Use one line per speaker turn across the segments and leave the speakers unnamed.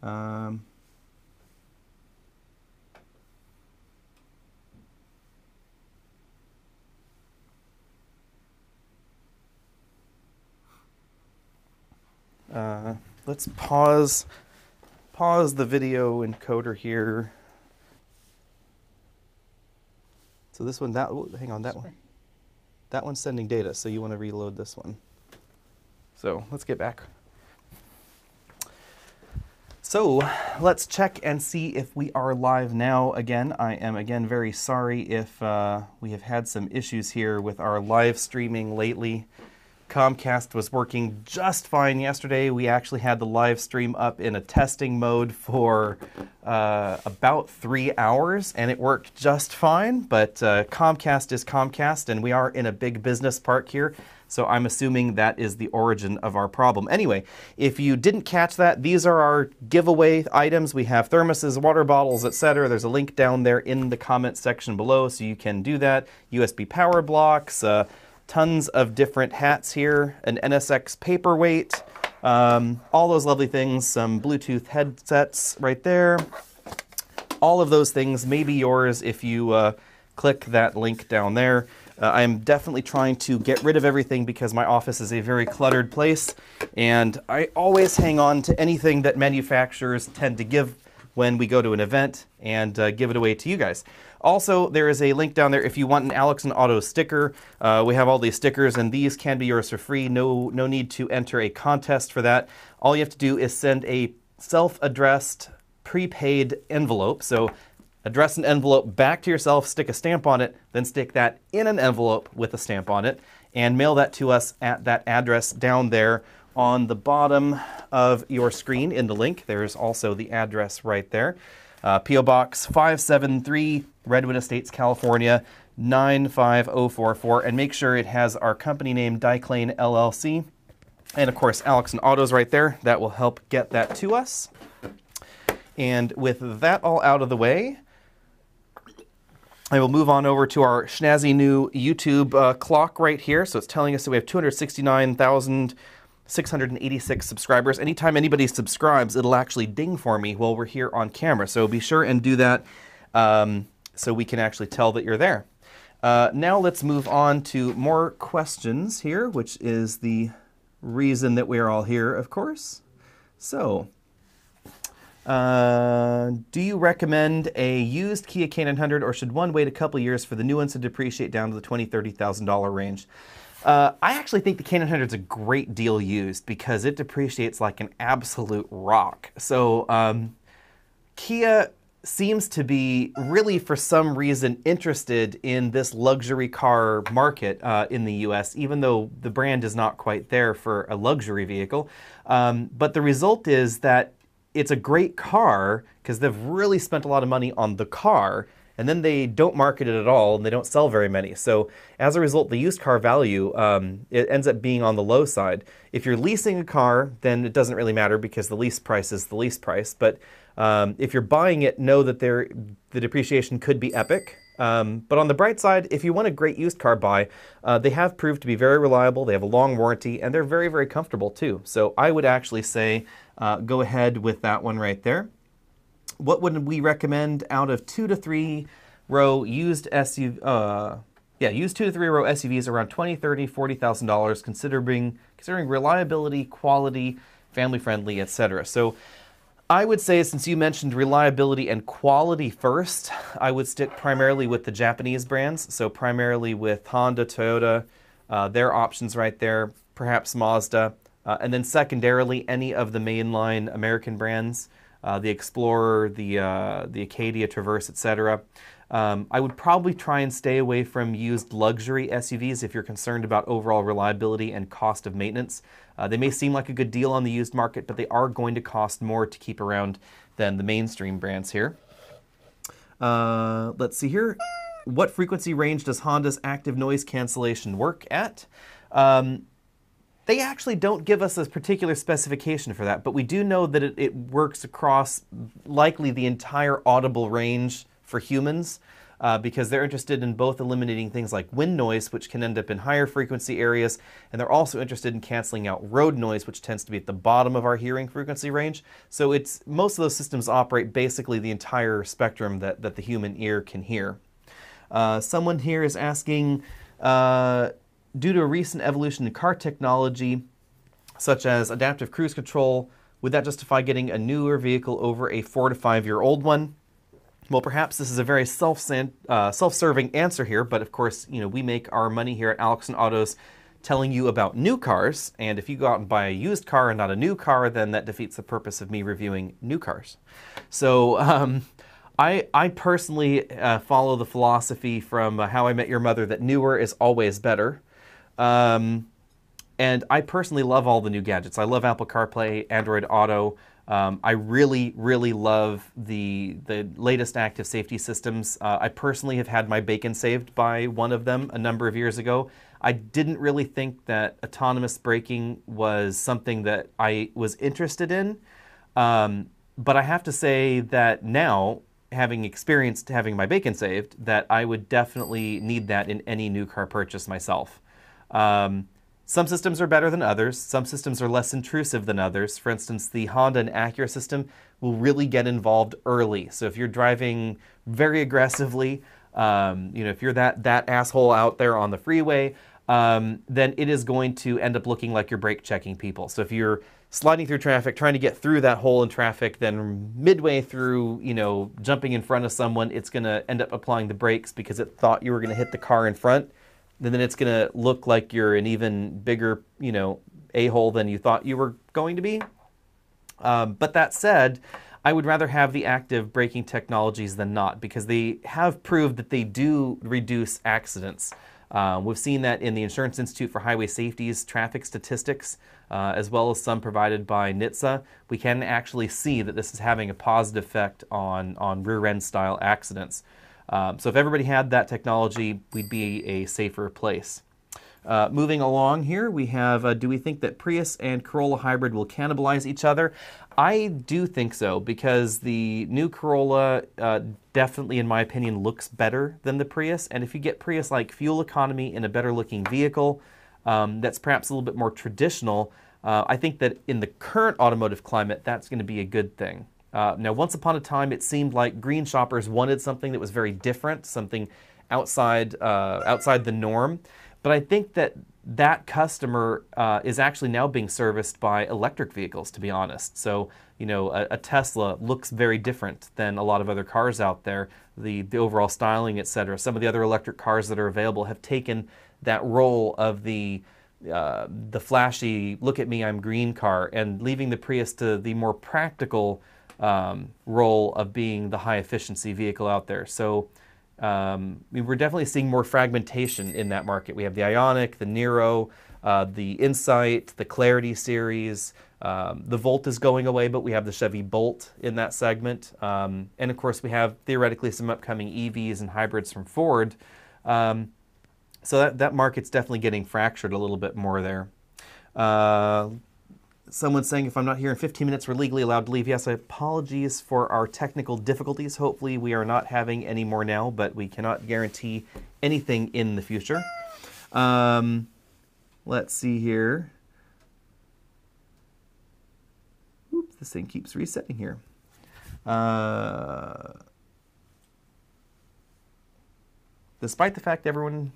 Um, let's pause the video encoder here. So this one, hang on, that one's sending data, so you want to reload this one. So let's get back. So let's check and see if we are live now again. I am again very sorry if we have had some issues here with our live streaming lately. Comcast was working just fine yesterday. We actually had the live stream up in a testing mode for about 3 hours, and it worked just fine. But Comcast is Comcast, and we are in a big business park here, so I'm assuming that is the origin of our problem. Anyway, if you didn't catch that, these are our giveaway items. We have thermoses, water bottles, etc. There's a link down there in the comment section below, so you can do that. USB power blocks, tons of different hats here, an NSX paperweight, all those lovely things, some Bluetooth headsets right there. All of those things may be yours if you click that link down there. I'm definitely trying to get rid of everything because my office is a very cluttered place, and I always hang on to anything that manufacturers tend to give when we go to an event and give it away to you guys. Also, there is a link down there if you want an Alex and Auto sticker. We have all these stickers, and these can be yours for free. No need to enter a contest for that. All you have to do is send a self-addressed prepaid envelope. So address an envelope back to yourself, stick a stamp on it, then stick that in an envelope with a stamp on it, and mail that to us at that address down there on the bottom of your screen in the link. There's also the address right there. P.O. Box 573, Redwood Estates, California, 95044. And make sure it has our company name, Dyclane LLC. And of course, Alex and Autos right there. That will help get that to us. And with that all out of the way, I will move on over to our snazzy new YouTube clock right here. So it's telling us that we have 269,686 subscribers. Anytime anybody subscribes, it'll actually ding for me while we're here on camera. So be sure and do that so we can actually tell that you're there. Now let's move on to more questions here, which is the reason that we're all here, of course. So, do you recommend a used Kia K900, or should one wait a couple years for the new ones to depreciate down to the $20,000, $30,000 range? I actually think the K900 is a great deal used because it depreciates like an absolute rock. So Kia seems to be really, for some reason, interested in this luxury car market in the US, even though the brand is not quite there for a luxury vehicle. But the result is that it's a great car because they've really spent a lot of money on the car, and then they don't market it at all, and they don't sell very many. So as a result, the used car value, it ends up being on the low side. If you're leasing a car, then it doesn't really matter because the lease price is the lease price. But if you're buying it, know that the depreciation could be epic. But on the bright side, if you want a great used car buy, they have proved to be very reliable, they have a long warranty, and they're very, very comfortable too. So I would actually say go ahead with that one right there. What would we recommend out of 2 to 3 row used SUV? Used 2 to 3 row SUVs around $20,000, $30,000, $40,000, considering reliability, quality, family friendly, etc. So I would say, since you mentioned reliability and quality first, I would stick primarily with the Japanese brands. So primarily with Honda, Toyota, their options right there, perhaps Mazda, and then secondarily any of the mainline American brands. The Explorer, the Acadia, Traverse, etc. I would probably try and stay away from used luxury SUVs if you're concerned about overall reliability and cost of maintenance. They may seem like a good deal on the used market, but they are going to cost more to keep around than the mainstream brands here. Let's see here. What frequency range does Honda's active noise cancellation work at? They actually don't give us a particular specification for that, but we do know that it works across likely the entire audible range for humans. because they're interested in both eliminating things like wind noise, which can end up in higher frequency areas, and they're also interested in canceling out road noise, which tends to be at the bottom of our hearing frequency range. So most of those systems operate basically the entire spectrum that the human ear can hear. Someone here is asking, due to a recent evolution in car technology, such as adaptive cruise control, would that justify getting a newer vehicle over a 4 to 5 year old one? Well, perhaps this is a very self-serving answer here, but of course, we make our money here at Alex and Autos telling you about new cars, and if you go out and buy a used car and not a new car, then that defeats the purpose of me reviewing new cars. So I personally follow the philosophy from How I Met Your Mother that newer is always better. And I personally love all the new gadgets. I love Apple CarPlay, Android Auto. I really, really love the latest active safety systems. I personally have had my bacon saved by one of them a number of years ago. I didn't really think that autonomous braking was something that I was interested in. But I have to say that now, having experienced having my bacon saved, that I would definitely need that in any new car purchase myself. Some systems are better than others. Some systems are less intrusive than others. For instance, the Honda and Acura system will really get involved early. So if you're driving very aggressively, if you're that asshole out there on the freeway, then it is going to end up looking like you're brake checking people. So if you're sliding through traffic, trying to get through that hole in traffic, then midway through, jumping in front of someone, it's going to end up applying the brakes because it thought you were going to hit the car in front. Then it's going to look like you're an even bigger, a-hole than you thought you were going to be. But that said, I would rather have the active braking technologies than not, because they have proved that they do reduce accidents. We've seen that in the Insurance Institute for Highway Safety's traffic statistics, as well as some provided by NHTSA. We can actually see that this is having a positive effect on rear-end style accidents. So if everybody had that technology, we'd be a safer place. Moving along here, we have, do we think that Prius and Corolla hybrid will cannibalize each other? I do think so, because the new Corolla definitely, in my opinion, looks better than the Prius. And if you get Prius-like fuel economy in a better-looking vehicle that's perhaps a little bit more traditional, I think that in the current automotive climate, that's going to be a good thing. Now, once upon a time, it seemed like green shoppers wanted something that was very different, something outside the norm. But I think that customer is actually now being serviced by electric vehicles, to be honest. So, a Tesla looks very different than a lot of other cars out there. The overall styling, etc. Some of the other electric cars that are available have taken that role of the flashy, look at me, I'm green car, and leaving the Prius to the more practical role of being the high efficiency vehicle out there. So we're definitely seeing more fragmentation in that market. We have the Ioniq, the Niro, the Insight, the Clarity series. The Volt is going away, but we have the Chevy Bolt in that segment. And of course, we have theoretically some upcoming EVs and hybrids from Ford. So that market's definitely getting fractured a little bit more there. Someone's saying, if I'm not here in 15 minutes, we're legally allowed to leave. Yes, apologies for our technical difficulties. Hopefully we are not having any more now, but we cannot guarantee anything in the future. Let's see here. Oops, this thing keeps resetting here. Despite the fact everyone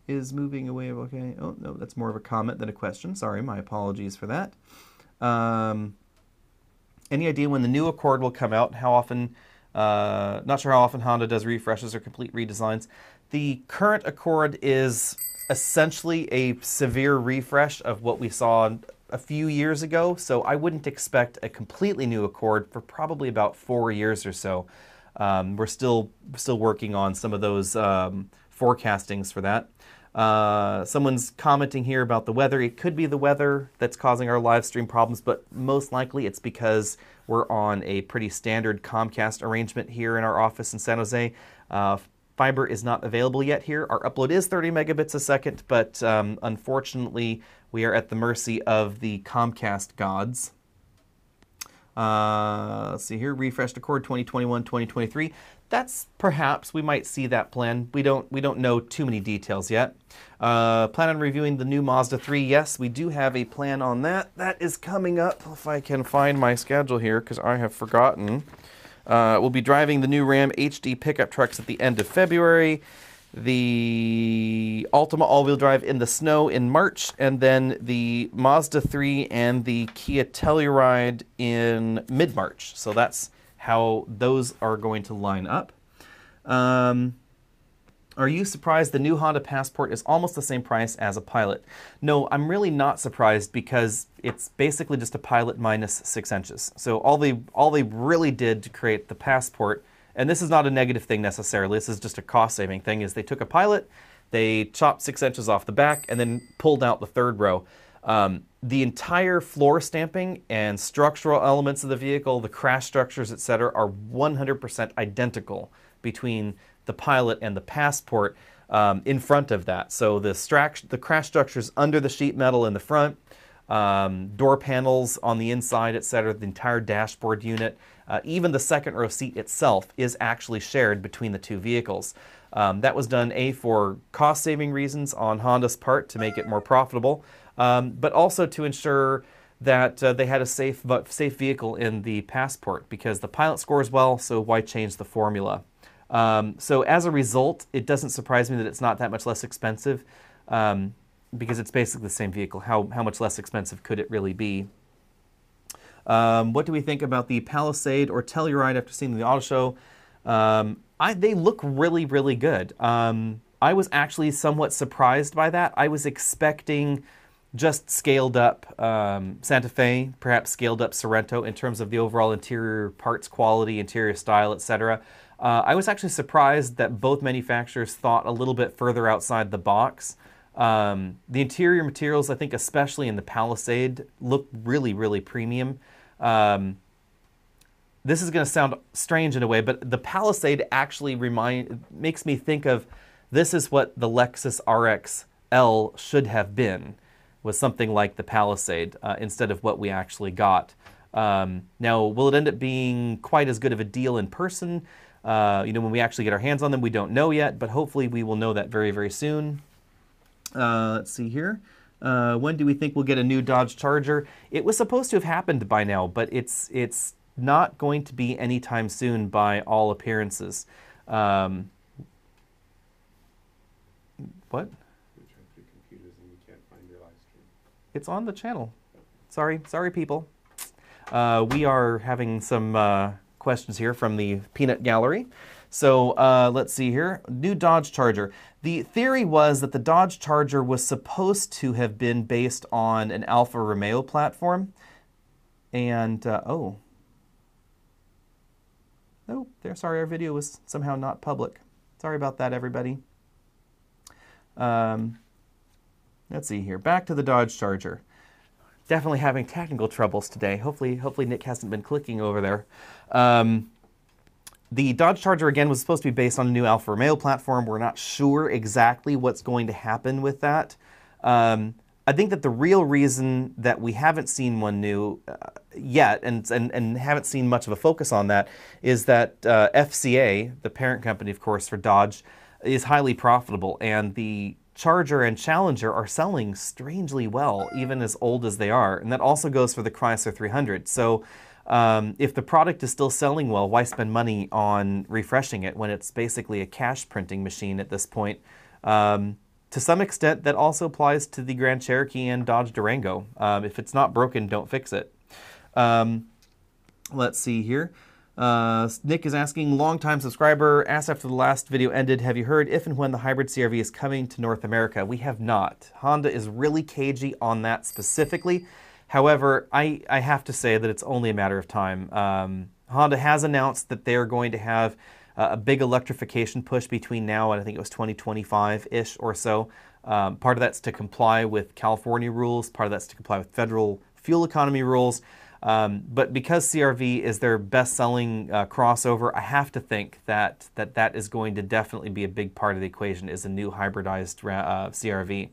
is moving away, okay. Oh, no, that's more of a comment than a question. Sorry, my apologies for that. Any idea when the new Accord will come out? How often? Not sure how often Honda does refreshes or complete redesigns. The current Accord is essentially a severe refresh of what we saw a few years ago, so I wouldn't expect a completely new Accord for probably about 4 years or so. We're still working on some of those forecastings for that. Someone's commenting here about the weather. It could be the weather that's causing our live stream problems, but most likely it's because we're on a pretty standard Comcast arrangement here in our office in San Jose. Fiber is not available yet here. Our upload is 30 megabits a second, but unfortunately we are at the mercy of the Comcast gods. Let's see here, refreshed Accord 2021, 2023. That's perhaps, we might see that plan. We don't know too many details yet. Plan on reviewing the new Mazda 3. Yes, we do have a plan on that. That is coming up, if I can find my schedule here, because I have forgotten. We'll be driving the new Ram HD pickup trucks at the end of February, the Altima all-wheel drive in the snow in March, and then the Mazda 3 and the Kia Telluride in mid-March. So that's how those are going to line up. Are you surprised the new Honda Passport is almost the same price as a Pilot? No, I'm really not surprised because it's basically just a Pilot minus 6 inches. So all they really did to create the Passport, and this is not a negative thing necessarily, this is just a cost-saving thing, is they took a Pilot, they chopped 6 inches off the back, and then pulled out the third row. The entire floor stamping and structural elements of the vehicle, the crash structures, etc., are 100% identical between the Pilot and the Passport in front of that. So the crash structures under the sheet metal in the front, door panels on the inside, etc., the entire dashboard unit, even the second row seat itself is actually shared between the two vehicles. That was done, for cost-saving reasons on Honda's part to make it more profitable, but also to ensure that they had a safe vehicle in the Passport, because the Pilot scores well, so why change the formula? So as a result, it doesn't surprise me that it's not that much less expensive, because it's basically the same vehicle. How much less expensive could it really be? What do we think about the Palisade or Telluride after seeing the auto show? They look really, really good. I was actually somewhat surprised by that. I was expecting just scaled up Santa Fe, perhaps scaled up Sorento in terms of the overall interior parts quality, interior style, etc. I was actually surprised that both manufacturers thought a little bit further outside the box. The interior materials, I think especially in the Palisade, look really, really premium. This is going to sound strange in a way, but the Palisade actually makes me think of, this is what the Lexus RX L should have been, was something like the Palisade instead of what we actually got. Now, will it end up being quite as good of a deal in person? When we actually get our hands on them, we don't know yet, but hopefully we will know that very, very soon. Let's see here. When do we think we'll get a new Dodge Charger? It was supposed to have happened by now, but it's not going to be anytime soon by all appearances. What? It's on the channel. Sorry people. We are having some questions here from the Peanut Gallery. So let's see here. New Dodge Charger. The theory was that the Dodge Charger was supposed to have been based on an Alfa Romeo platform. And, oh, sorry, our video was somehow not public. Sorry about that, everybody. Let's see here. Back to the Dodge Charger. Definitely having technical troubles today. Hopefully Nick hasn't been clicking over there. The Dodge Charger, again, was supposed to be based on a new Alfa Romeo platform. We're not sure exactly what's going to happen with that. I think that the real reason that we haven't seen one new yet, and haven't seen much of a focus on that, is that FCA, the parent company, of course, for Dodge, is highly profitable, and the Charger and Challenger are selling strangely well, even as old as they are, and that also goes for the Chrysler 300. So if the product is still selling well, why spend money on refreshing it when it's basically a cash printing machine at this point? To some extent, that also applies to the Grand Cherokee and Dodge Durango. If it's not broken, don't fix it. Let's see here. Nick is asking, longtime subscriber, asked after the last video ended, have you heard if and when the hybrid CRV is coming to North America? We have not. Honda is really cagey on that specifically. However, I have to say that it's only a matter of time. Honda has announced that they are going to have a big electrification push between now and I think it was 2025-ish or so. Part of that's to comply with California rules, part of that's to comply with federal fuel economy rules. But because CRV is their best-selling crossover, I have to think that is going to definitely be a big part of the equation, is a new hybridized CRV.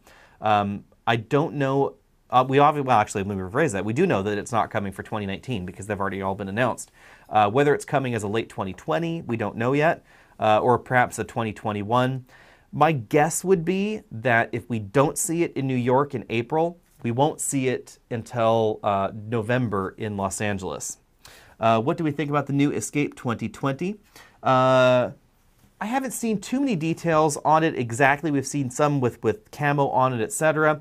I don't know well, actually, let me rephrase that. We do know that it's not coming for 2019 because they've already all been announced. Whether it's coming as a late 2020, we don't know yet, or perhaps a 2021. My guess would be that if we don't see it in New York in April, we won't see it until November in Los Angeles. What do we think about the new Escape 2020? I haven't seen too many details on it exactly. We've seen some with camo on it, etc.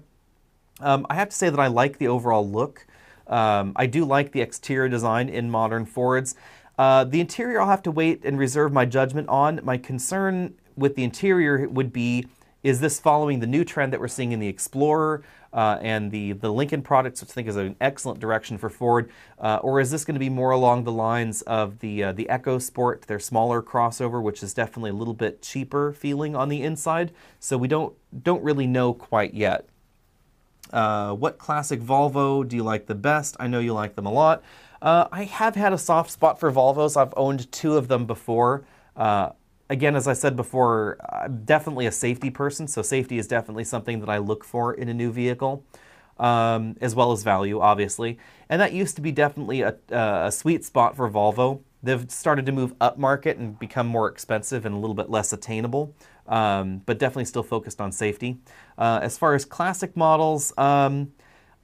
I have to say that I like the overall look. I do like the exterior design in modern Fords. The interior I'll have to wait and reserve my judgment on. My concern with the interior would be, is this following the new trend that we're seeing in the Explorer and the Lincoln products, which I think is an excellent direction for Ford, or is this going to be more along the lines of the EcoSport, their smaller crossover, which is definitely a little bit cheaper feeling on the inside. So we don't really know quite yet. What classic Volvo do you like the best? I know you like them a lot. I have had a soft spot for Volvos. I've owned 2 of them before. Again, as I said before, I'm definitely a safety person, so safety is definitely something that I look for in a new vehicle, as well as value, obviously. And that used to be definitely a sweet spot for Volvo. They've started to move up market and become more expensive and a little bit less attainable, but definitely still focused on safety. As far as classic models, I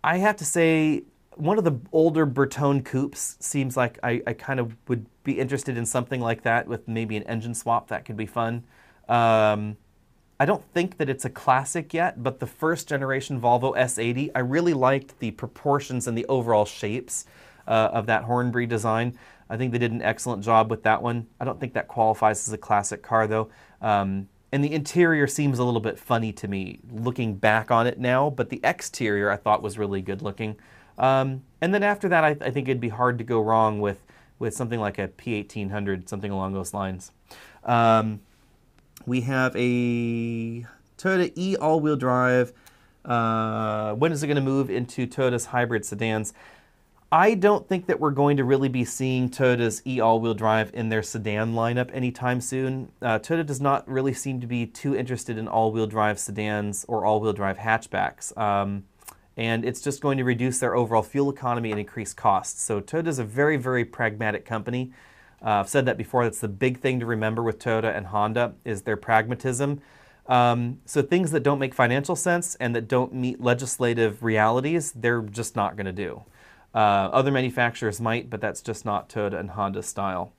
have to say one of the older Bertone coupes seems like I kind of would be interested in something like that with maybe an engine swap. That could be fun. I don't think that it's a classic yet, but the first generation Volvo S80, I really liked the proportions and the overall shapes of that Hornby design. I think they did an excellent job with that one. I don't think that qualifies as a classic car though. And the interior seems a little bit funny to me looking back on it now, but the exterior I thought was really good looking. And then after that, I think it'd be hard to go wrong with something like a P1800, something along those lines. We have a Toyota E all-wheel drive. When is it going to move into Toyota's hybrid sedans? I don't think that we're going to really be seeing Toyota's E all-wheel drive in their sedan lineup anytime soon. Toyota does not really seem to be too interested in all-wheel drive sedans or all-wheel drive hatchbacks. And it's just going to reduce their overall fuel economy and increase costs. So Toyota is a very, very pragmatic company. I've said that before. That's the big thing to remember with Toyota and Honda is their pragmatism. So things that don't make financial sense and that don't meet legislative realities, they're just not going to do. Other manufacturers might, but that's just not Toyota and Honda style.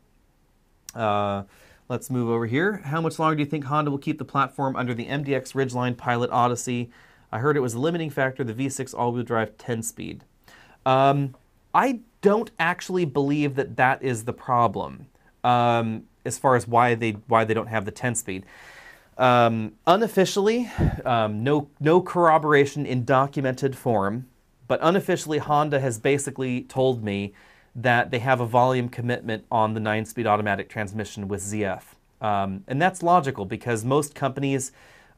Let's move over here. How much longer do you think Honda will keep the platform under the MDX Ridgeline Pilot Odyssey? I heard it was a limiting factor, the V6 all-wheel drive 10-speed. I don't actually believe that that is the problem, as far as why they don't have the 10-speed. Unofficially, no corroboration in documented form, but unofficially Honda has basically told me that they have a volume commitment on the 9-speed automatic transmission with ZF. And that's logical because most companies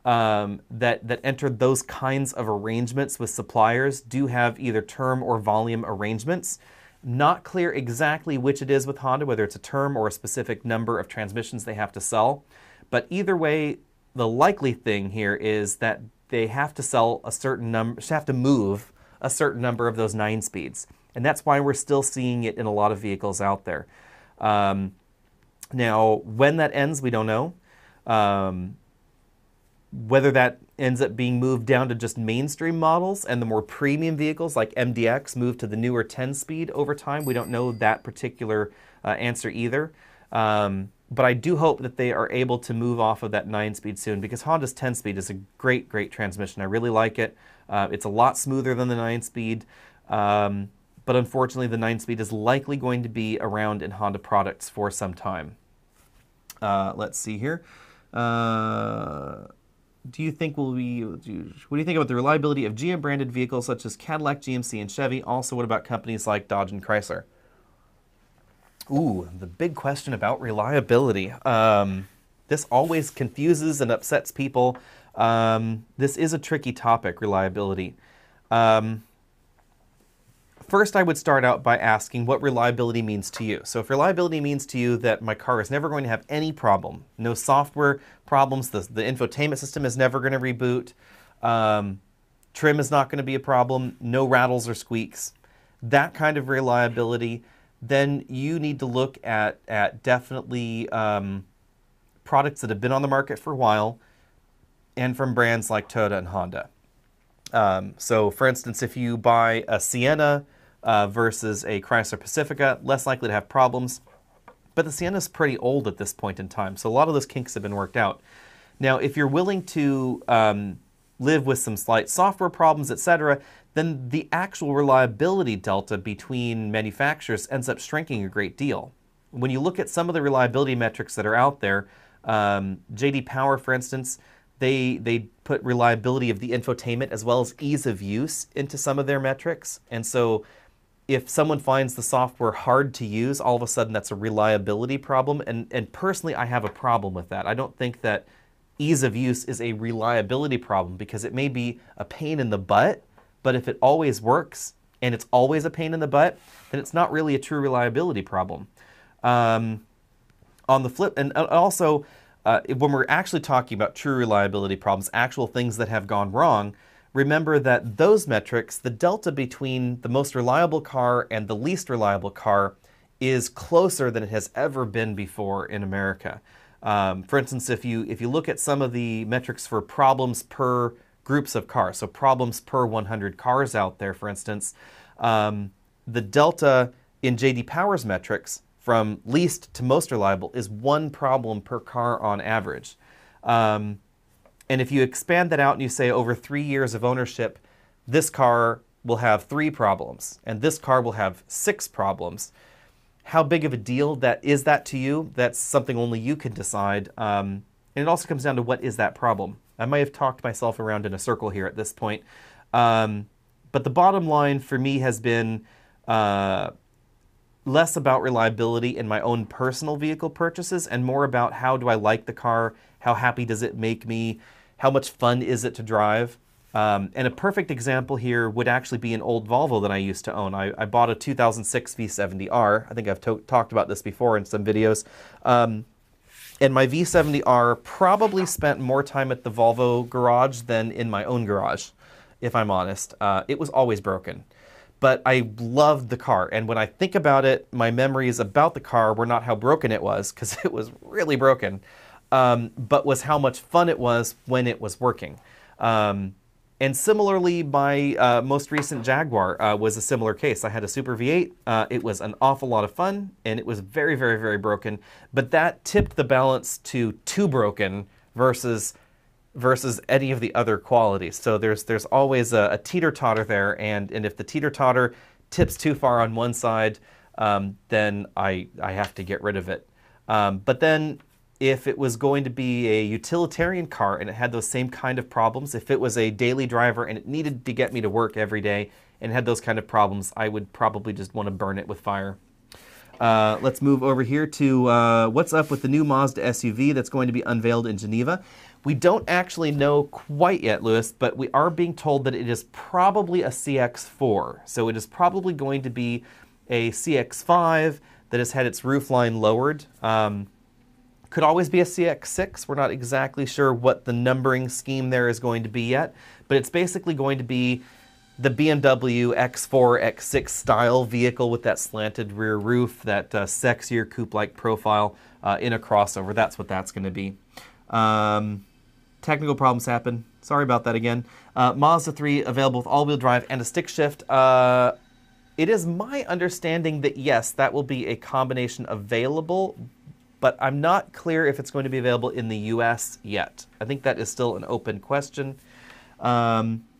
that entered those kinds of arrangements with suppliers do have either term or volume arrangements. Not clear exactly which it is with Honda, whether it's a term or a specific number of transmissions they have to sell. But either way, the likely thing here is that they have to sell a certain number, have to move a certain number of those 9-speeds. And that's why we're still seeing it in a lot of vehicles out there. Now, when that ends, we don't know. Whether that ends up being moved down to just mainstream models and the more premium vehicles like MDX move to the newer 10-speed over time, we don't know that particular answer either. But I do hope that they are able to move off of that 9-speed soon because Honda's 10-speed is a great, great transmission. I really like it. It's a lot smoother than the 9-speed. But unfortunately, the 9-speed is likely going to be around in Honda products for some time. Let's see here. What do you think about the reliability of GM-branded vehicles such as Cadillac, GMC, and Chevy? Also, what about companies like Dodge and Chrysler? Ooh, the big question about reliability. This always confuses and upsets people. This is a tricky topic, reliability. First, I would start out by asking what reliability means to you. So if reliability means to you that my car is never going to have any problem, no software problems, the infotainment system is never going to reboot, Trim is not going to be a problem. No rattles or squeaks. That kind of reliability. Then you need to look at definitely products that have been on the market for a while and from brands like Toyota and Honda. So, for instance, if you buy a Sienna versus a Chrysler Pacifica, less likely to have problems. But the Sienna's pretty old at this point in time, so a lot of those kinks have been worked out. Now, if you're willing to live with some slight software problems, etc., then the actual reliability delta between manufacturers ends up shrinking a great deal. When you look at some of the reliability metrics that are out there, J.D. Power, for instance, they put reliability of the infotainment as well as ease of use into some of their metrics. And so if someone finds the software hard to use, all of a sudden that's a reliability problem. And personally, I have a problem with that. I don't think that ease of use is a reliability problem because it may be a pain in the butt, but if it always works and it's always a pain in the butt, then it's not really a true reliability problem. On the flip, and also when we're actually talking about true reliability problems, actual things that have gone wrong, remember that those metrics, the delta between the most reliable car and the least reliable car is closer than it has ever been before in America. For instance, if you look at some of the metrics for problems per groups of cars, so problems per 100 cars out there, for instance, the delta in J.D. Power's metrics from least to most reliable is 1 problem per car on average. And if you expand that out and you say over 3 years of ownership, this car will have 3 problems and this car will have 6 problems. How big of a deal that is that to you? That's something only you can decide. And it also comes down to what is that problem. I might have talked myself around in a circle here at this point. But the bottom line for me has been less about reliability in my own personal vehicle purchases and more about how do I like the car, how happy does it make me, how much fun is it to drive. And a perfect example here would actually be an old Volvo that I used to own. I bought a 2006 V70R. I think I've talked about this before in some videos. And my V70R probably spent more time at the Volvo garage than in my own garage, if I'm honest. It was always broken. But I loved the car. And when I think about it, my memories about the car were not how broken it was, because it was really broken, but was how much fun it was when it was working. And similarly, my most recent Jaguar was a similar case. I had a Super V8. It was an awful lot of fun, and it was very, very, very broken. But that tipped the balance to too broken versus any of the other qualities. So there's always a teeter-totter there, and if the teeter-totter tips too far on one side, then I have to get rid of it. But then if it was going to be a utilitarian car and it had those same kind of problems, if it was a daily driver and it needed to get me to work every day and had those kind of problems, I would probably just want to burn it with fire. Let's move over here to what's up with the new Mazda SUV that's going to be unveiled in Geneva. We don't actually know quite yet, Lewis, but we are being told that it is probably a CX-4. So it is probably going to be a CX-5 that has had its roofline lowered. Could always be a CX-6. We're not exactly sure what the numbering scheme there is going to be yet, but it's basically going to be the BMW X4, X6 style vehicle with that slanted rear roof, that sexier coupe-like profile in a crossover. That's what that's going to be. Technical problems happen. Sorry about that again. Mazda 3 available with all-wheel drive and a stick shift. It is my understanding that yes, that will be a combination available, but I'm not clear if it's going to be available in the US yet. I think that is still an open question.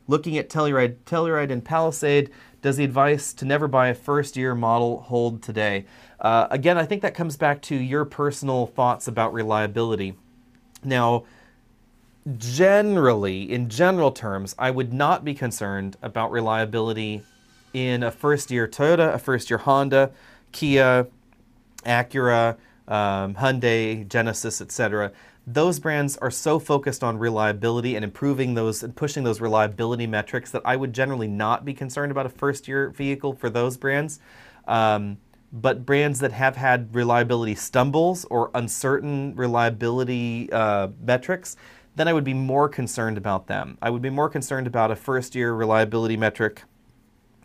Looking at Telluride and Palisade, does the advice to never buy a first-year model hold today? Again, I think that comes back to your personal thoughts about reliability. Now, generally, in general terms, I would not be concerned about reliability in a first-year Toyota, a first-year Honda, Kia, Acura, Hyundai, Genesis, etc. Those brands are so focused on reliability and improving those and pushing those reliability metrics that I would generally not be concerned about a first-year vehicle for those brands. But brands that have had reliability stumbles or uncertain reliability metrics, then I would be more concerned about them. I would be more concerned about a first-year reliability metric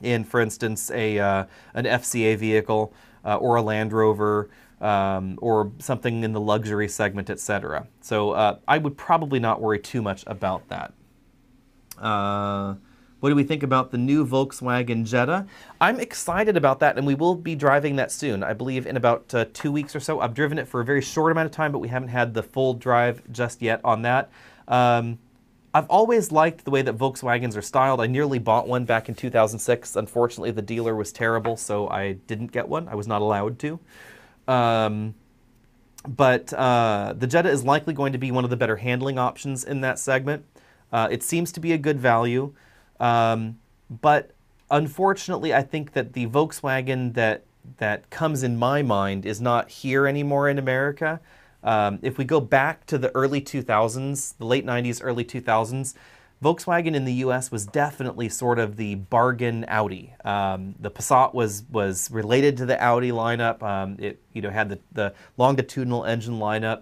in, for instance, an FCA vehicle or a Land Rover or something in the luxury segment, etc. So I would probably not worry too much about that. What do we think about the new Volkswagen Jetta? I'm excited about that, and we will be driving that soon. I believe in about 2 weeks or so. I've driven it for a very short amount of time, but we haven't had the full drive just yet on that. I've always liked the way that Volkswagens are styled. I nearly bought one back in 2006. Unfortunately, the dealer was terrible, so I didn't get one. I was not allowed to. But the Jetta is likely going to be one of the better handling options in that segment. It seems to be a good value. But unfortunately, I think that the Volkswagen that comes in my mind is not here anymore in America. If we go back to the early 2000s, the late 90s, early 2000s, Volkswagen in the US was definitely sort of the bargain Audi. The Passat was related to the Audi lineup. It had the longitudinal engine lineup.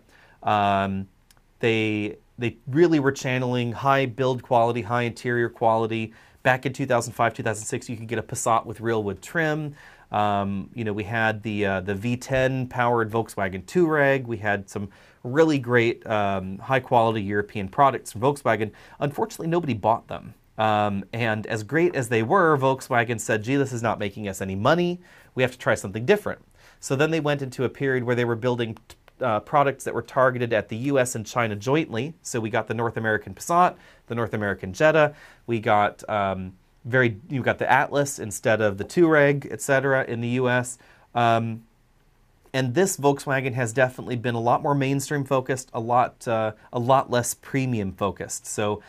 They really were channeling high build quality, high interior quality. Back in 2005, 2006, you could get a Passat with real wood trim. We had the V10 powered Volkswagen Touareg. We had some really great high quality European products from Volkswagen. Unfortunately, nobody bought them. And as great as they were, Volkswagen said, gee, this is not making us any money. We have to try something different. So then they went into a period where they were building products that were targeted at the US and China jointly. So we got the North American Passat, the North American Jetta. We got you got the Atlas instead of the Touareg, etc. in the US. And this Volkswagen has definitely been a lot more mainstream focused, a lot less premium focused. So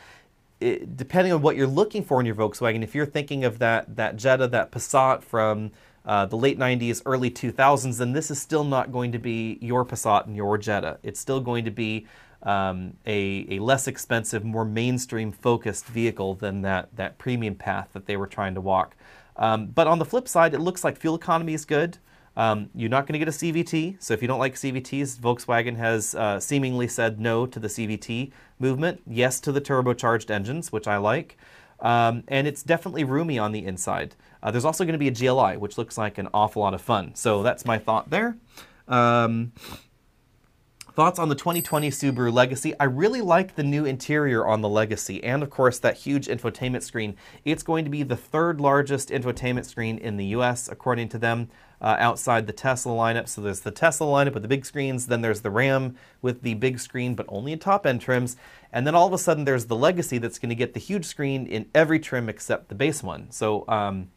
depending on what you're looking for in your Volkswagen, if you're thinking of that Jetta, that Passat from the late 90s, early 2000s, then this is still not going to be your Passat and your Jetta. It's still going to be a less expensive, more mainstream focused vehicle than that premium path that they were trying to walk. But on the flip side, it looks like fuel economy is good. You're not going to get a CVT, so if you don't like CVTs, Volkswagen has seemingly said no to the CVT movement, yes to the turbocharged engines, which I like. And it's definitely roomy on the inside. There's also going to be a GLI, which looks like an awful lot of fun. So that's my thought there. Thoughts on the 2020 Subaru Legacy? I really like the new interior on the Legacy, and of course that huge infotainment screen. It's going to be the third largest infotainment screen in the US, according to them, outside the Tesla lineup. So there's the Tesla lineup with the big screens, then there's the Ram with the big screen, but only in top-end trims, and then all of a sudden there's the Legacy that's going to get the huge screen in every trim except the base one. So I'm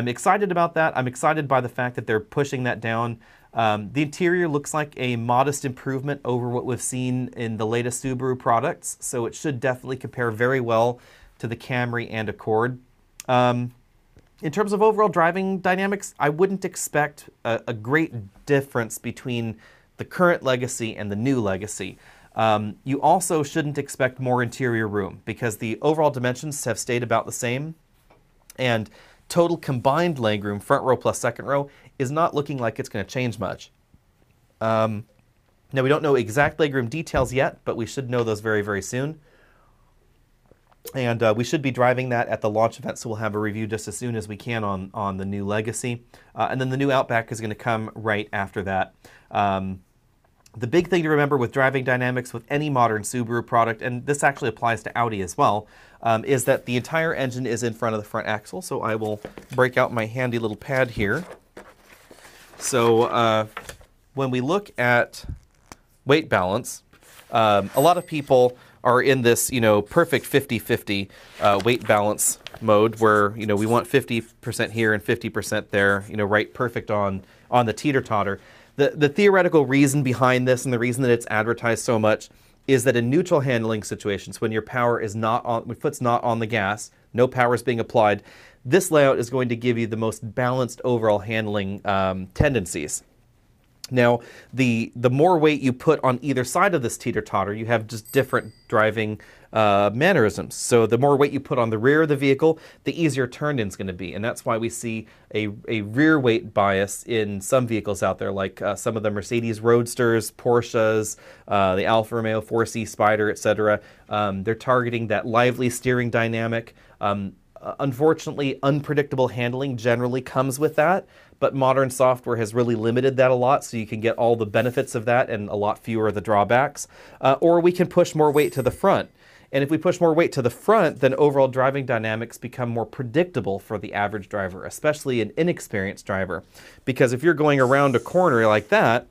excited about that. I'm excited by the fact that they're pushing that down. The interior looks like a modest improvement over what we've seen in the latest Subaru products, so it should definitely compare very well to the Camry and Accord. In terms of overall driving dynamics, I wouldn't expect a great difference between the current Legacy and the new Legacy. You also shouldn't expect more interior room because the overall dimensions have stayed about the same, and total combined legroom, front row plus second row, is not looking like it's going to change much. Now, we don't know exact legroom details yet, but we should know those very, very soon. And we should be driving that at the launch event, so we'll have a review just as soon as we can on the new Legacy. And then the new Outback is going to come right after that. The big thing to remember with driving dynamics with any modern Subaru product, and this actually applies to Audi as well, is that the entire engine is in front of the front axle. So I will break out my handy little pad here. So when we look at weight balance, a lot of people are in this, perfect 50-50 weight balance mode where, we want 50% here and 50% there, right perfect on the teeter-totter. The theoretical reason behind this and the reason that it's advertised so much is that in neutral handling situations, when your power is not on, when foot's not on the gas, no power is being applied, this layout is going to give you the most balanced overall handling tendencies. Now, the more weight you put on either side of this teeter-totter, you have just different driving mannerisms. So the more weight you put on the rear of the vehicle, the easier turn-in is going to be. And that's why we see a rear weight bias in some vehicles out there, like some of the Mercedes Roadsters, Porsches, the Alfa Romeo 4C Spider, etc. They're targeting that lively steering dynamic. Unfortunately, unpredictable handling generally comes with that, but modern software has really limited that a lot, so you can get all the benefits of that and a lot fewer of the drawbacks. Or we can push more weight to the front. And if we push more weight to the front, then overall driving dynamics become more predictable for the average driver, especially an inexperienced driver. Because if you're going around a corner like that,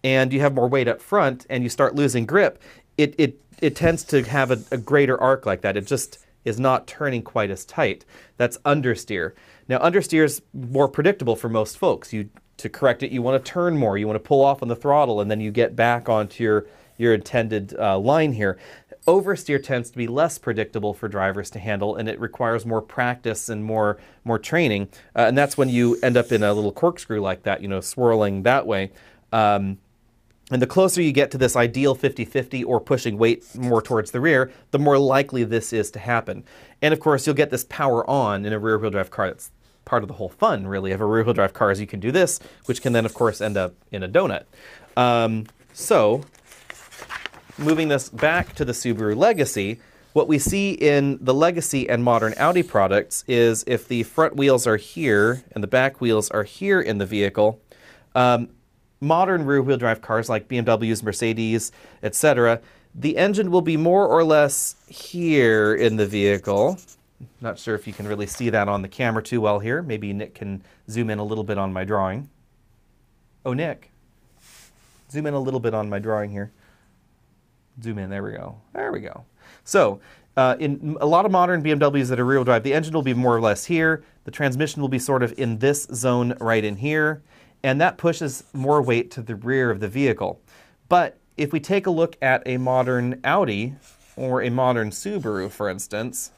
and you have more weight up front, and you start losing grip, it tends to have a greater arc like that. It just is not turning quite as tight. That's understeer. Now, understeer is more predictable for most folks. To correct it, you want to turn more. You want to pull off on the throttle, and then you get back onto your intended line here. Oversteer tends to be less predictable for drivers to handle, and it requires more practice and more training. And that's when you end up in a little corkscrew like that, swirling that way. And the closer you get to this ideal 50-50 or pushing weight more towards the rear, the more likely this is to happen. And of course, you'll get this power on in a rear-wheel drive car. That's part of the whole fun, really, of a rear-wheel drive car is you can do this, which can then, of course, end up in a donut. So, moving this back to the Subaru Legacy, what we see in the Legacy and modern Audi products is if the front wheels are here and the back wheels are here in the vehicle, modern rear-wheel drive cars like BMWs, Mercedes, etc., the engine will be more or less here in the vehicle. Not sure if you can really see that on the camera too well here. Maybe Nick can zoom in a little bit on my drawing. Oh, Nick, zoom in a little bit on my drawing here. Zoom in, there we go. There we go. So, in a lot of modern BMWs that are rear-wheel drive, the engine will be more or less here. The transmission will be sort of in this zone right in here. And that pushes more weight to the rear of the vehicle. But if we take a look at a modern Audi or a modern Subaru, for instance,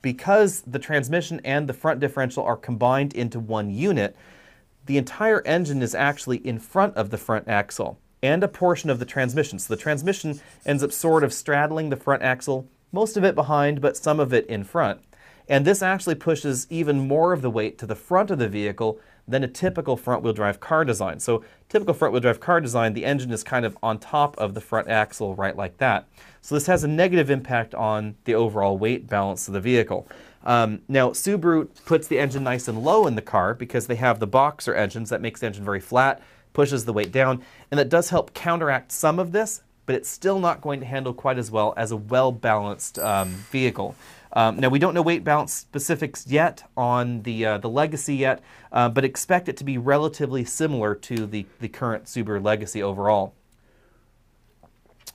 because the transmission and the front differential are combined into one unit, the entire engine is actually in front of the front axle and a portion of the transmission. So the transmission ends up sort of straddling the front axle, most of it behind, but some of it in front. And this actually pushes even more of the weight to the front of the vehicle than a typical front-wheel drive car design. So typical front-wheel drive car design, the engine is kind of on top of the front axle right like that. So this has a negative impact on the overall weight balance of the vehicle. Now, Subaru puts the engine nice and low in the car because they have the boxer engines that makes the engine very flat, pushes the weight down, and that does help counteract some of this, but it's still not going to handle quite as well as a well-balanced vehicle. Now, we don't know weight balance specifics yet on the Legacy yet, but expect it to be relatively similar to the current Subaru Legacy overall.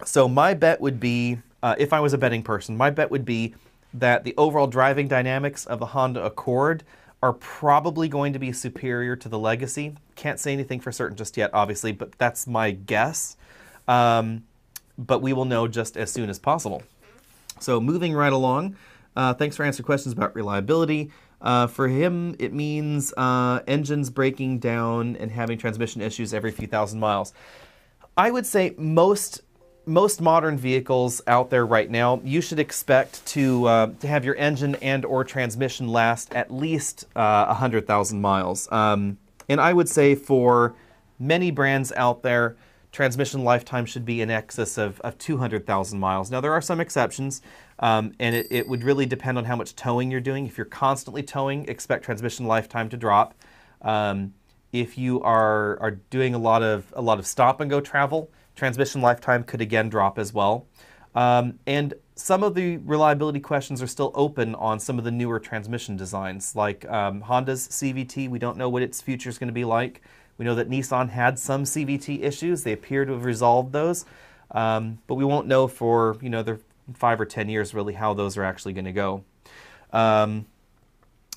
So my bet would be, if I was a betting person, my bet would be that the overall driving dynamics of the Honda Accord are probably going to be superior to the Legacy. Can't say anything for certain just yet, obviously, but that's my guess. But we will know just as soon as possible. So moving right along, thanks for answering questions about reliability. For him, it means engines breaking down and having transmission issues every few thousand miles. I would say most modern vehicles out there right now, you should expect to have your engine and or transmission last at least 100,000 miles. And I would say for many brands out there, transmission lifetime should be in excess of 200,000 miles. Now, there are some exceptions, and it would really depend on how much towing you're doing. If you're constantly towing, expect transmission lifetime to drop. If you are doing a lot of stop-and-go travel, transmission lifetime could again drop as well. And some of the reliability questions are still open on some of the newer transmission designs, like Honda's CVT. We don't know what its future is going to be like. We know that Nissan had some CVT issues. They appear to have resolved those, but we won't know for the 5 or 10 years really how those are actually going to go.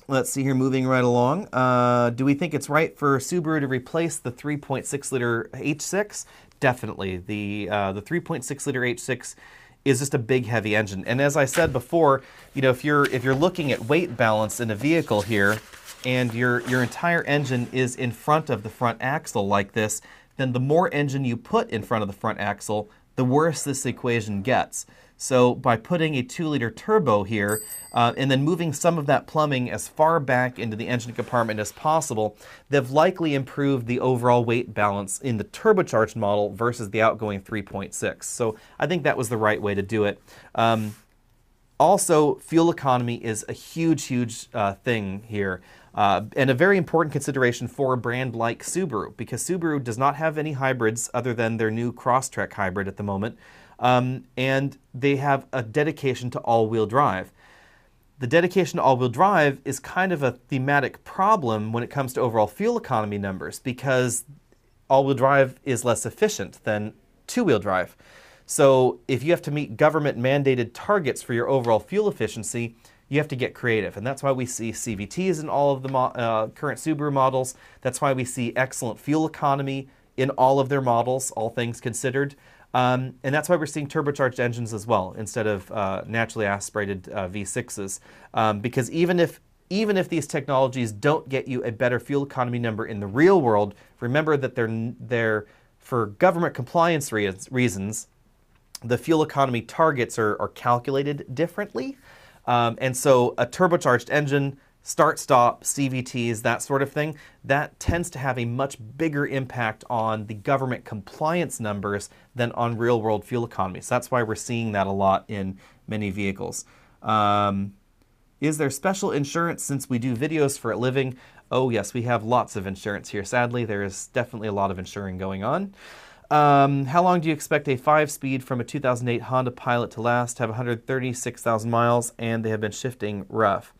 Let's see here, moving right along. Do we think it's right for Subaru to replace the 3.6-liter H6? Definitely. The 3.6-liter H6 is just a big, heavy engine. And as I said before, if you're looking at weight balance in a vehicle here, and your entire engine is in front of the front axle like this, then the more engine you put in front of the front axle, the worse this equation gets. So by putting a 2-liter turbo here, and then moving some of that plumbing as far back into the engine compartment as possible, they've likely improved the overall weight balance in the turbocharged model versus the outgoing 3.6. So I think that was the right way to do it. Also, fuel economy is a huge thing here. And a very important consideration for a brand like Subaru, because Subaru does not have any hybrids other than their new Crosstrek hybrid at the moment. And they have a dedication to all-wheel drive. The dedication to all-wheel drive is kind of a thematic problem when it comes to overall fuel economy numbers, because all-wheel drive is less efficient than two-wheel drive. So if you have to meet government-mandated targets for your overall fuel efficiency, you have to get creative. And that's why we see CVTs in all of the current Subaru models. That's why we see excellent fuel economy in all of their models, all things considered. And that's why we're seeing turbocharged engines as well, instead of naturally aspirated V6s. Because even if these technologies don't get you a better fuel economy number in the real world, remember that they're for government compliance reasons, the fuel economy targets are calculated differently. And so a turbocharged engine, start-stop, CVTs, that sort of thing, that tends to have a much bigger impact on the government compliance numbers than on real-world fuel economy. So that's why we're seeing that a lot in many vehicles. Is there special insurance since we do videos for a living? Oh yes, we have lots of insurance here. Sadly, there is definitely a lot of insuring going on. How long do you expect a 5-speed from a 2008 Honda Pilot to last? Have 136,000 miles, and they have been shifting rough.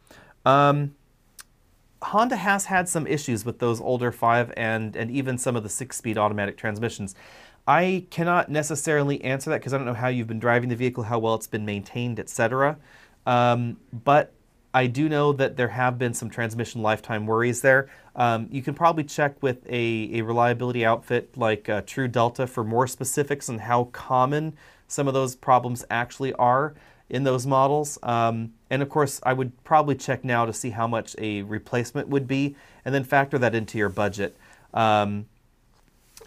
Honda has had some issues with those older 5 and even some of the 6-speed automatic transmissions. I cannot necessarily answer that because I don't know how you've been driving the vehicle, how well it's been maintained, etc. But I do know that there have been some transmission lifetime worries there. You can probably check with a reliability outfit like True Delta for more specifics on how common some of those problems actually are in those models. And of course, I would probably check now to see how much a replacement would be, and then factor that into your budget. You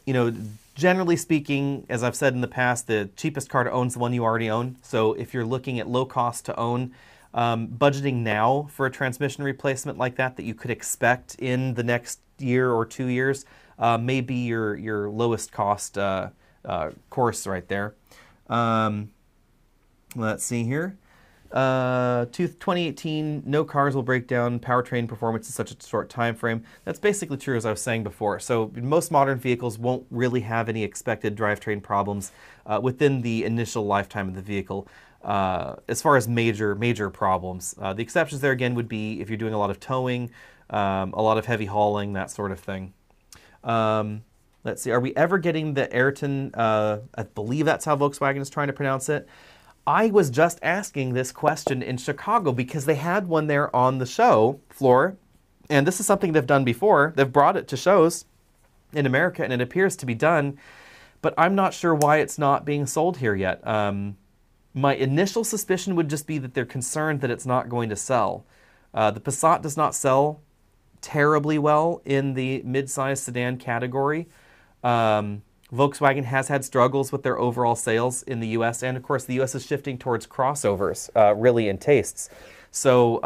know, generally speaking, as I've said in the past, the cheapest car to own is the one you already own. So if you're looking at low cost to own, budgeting now for a transmission replacement like that you could expect in the next year or 2 years may be your lowest cost course right there. Let's see here. 2018, no cars will break down powertrain performance in such a short time frame. That's basically true, as I was saying before. So most modern vehicles won't really have any expected drivetrain problems within the initial lifetime of the vehicle. As far as major problems. The exceptions there again would be if you're doing a lot of towing, a lot of heavy hauling, that sort of thing. Let's see, are we ever getting the Ayrton? I believe that's how Volkswagen is trying to pronounce it. I was just asking this question in Chicago because they had one there on the show floor, and this is something they've done before. They've brought it to shows in America, and it appears to be done, but I'm not sure why it's not being sold here yet. My initial suspicion would just be that they're concerned that it's not going to sell. The Passat does not sell terribly well in the mid-size sedan category. Volkswagen has had struggles with their overall sales in the US, and of course the US is shifting towards crossovers really in tastes. So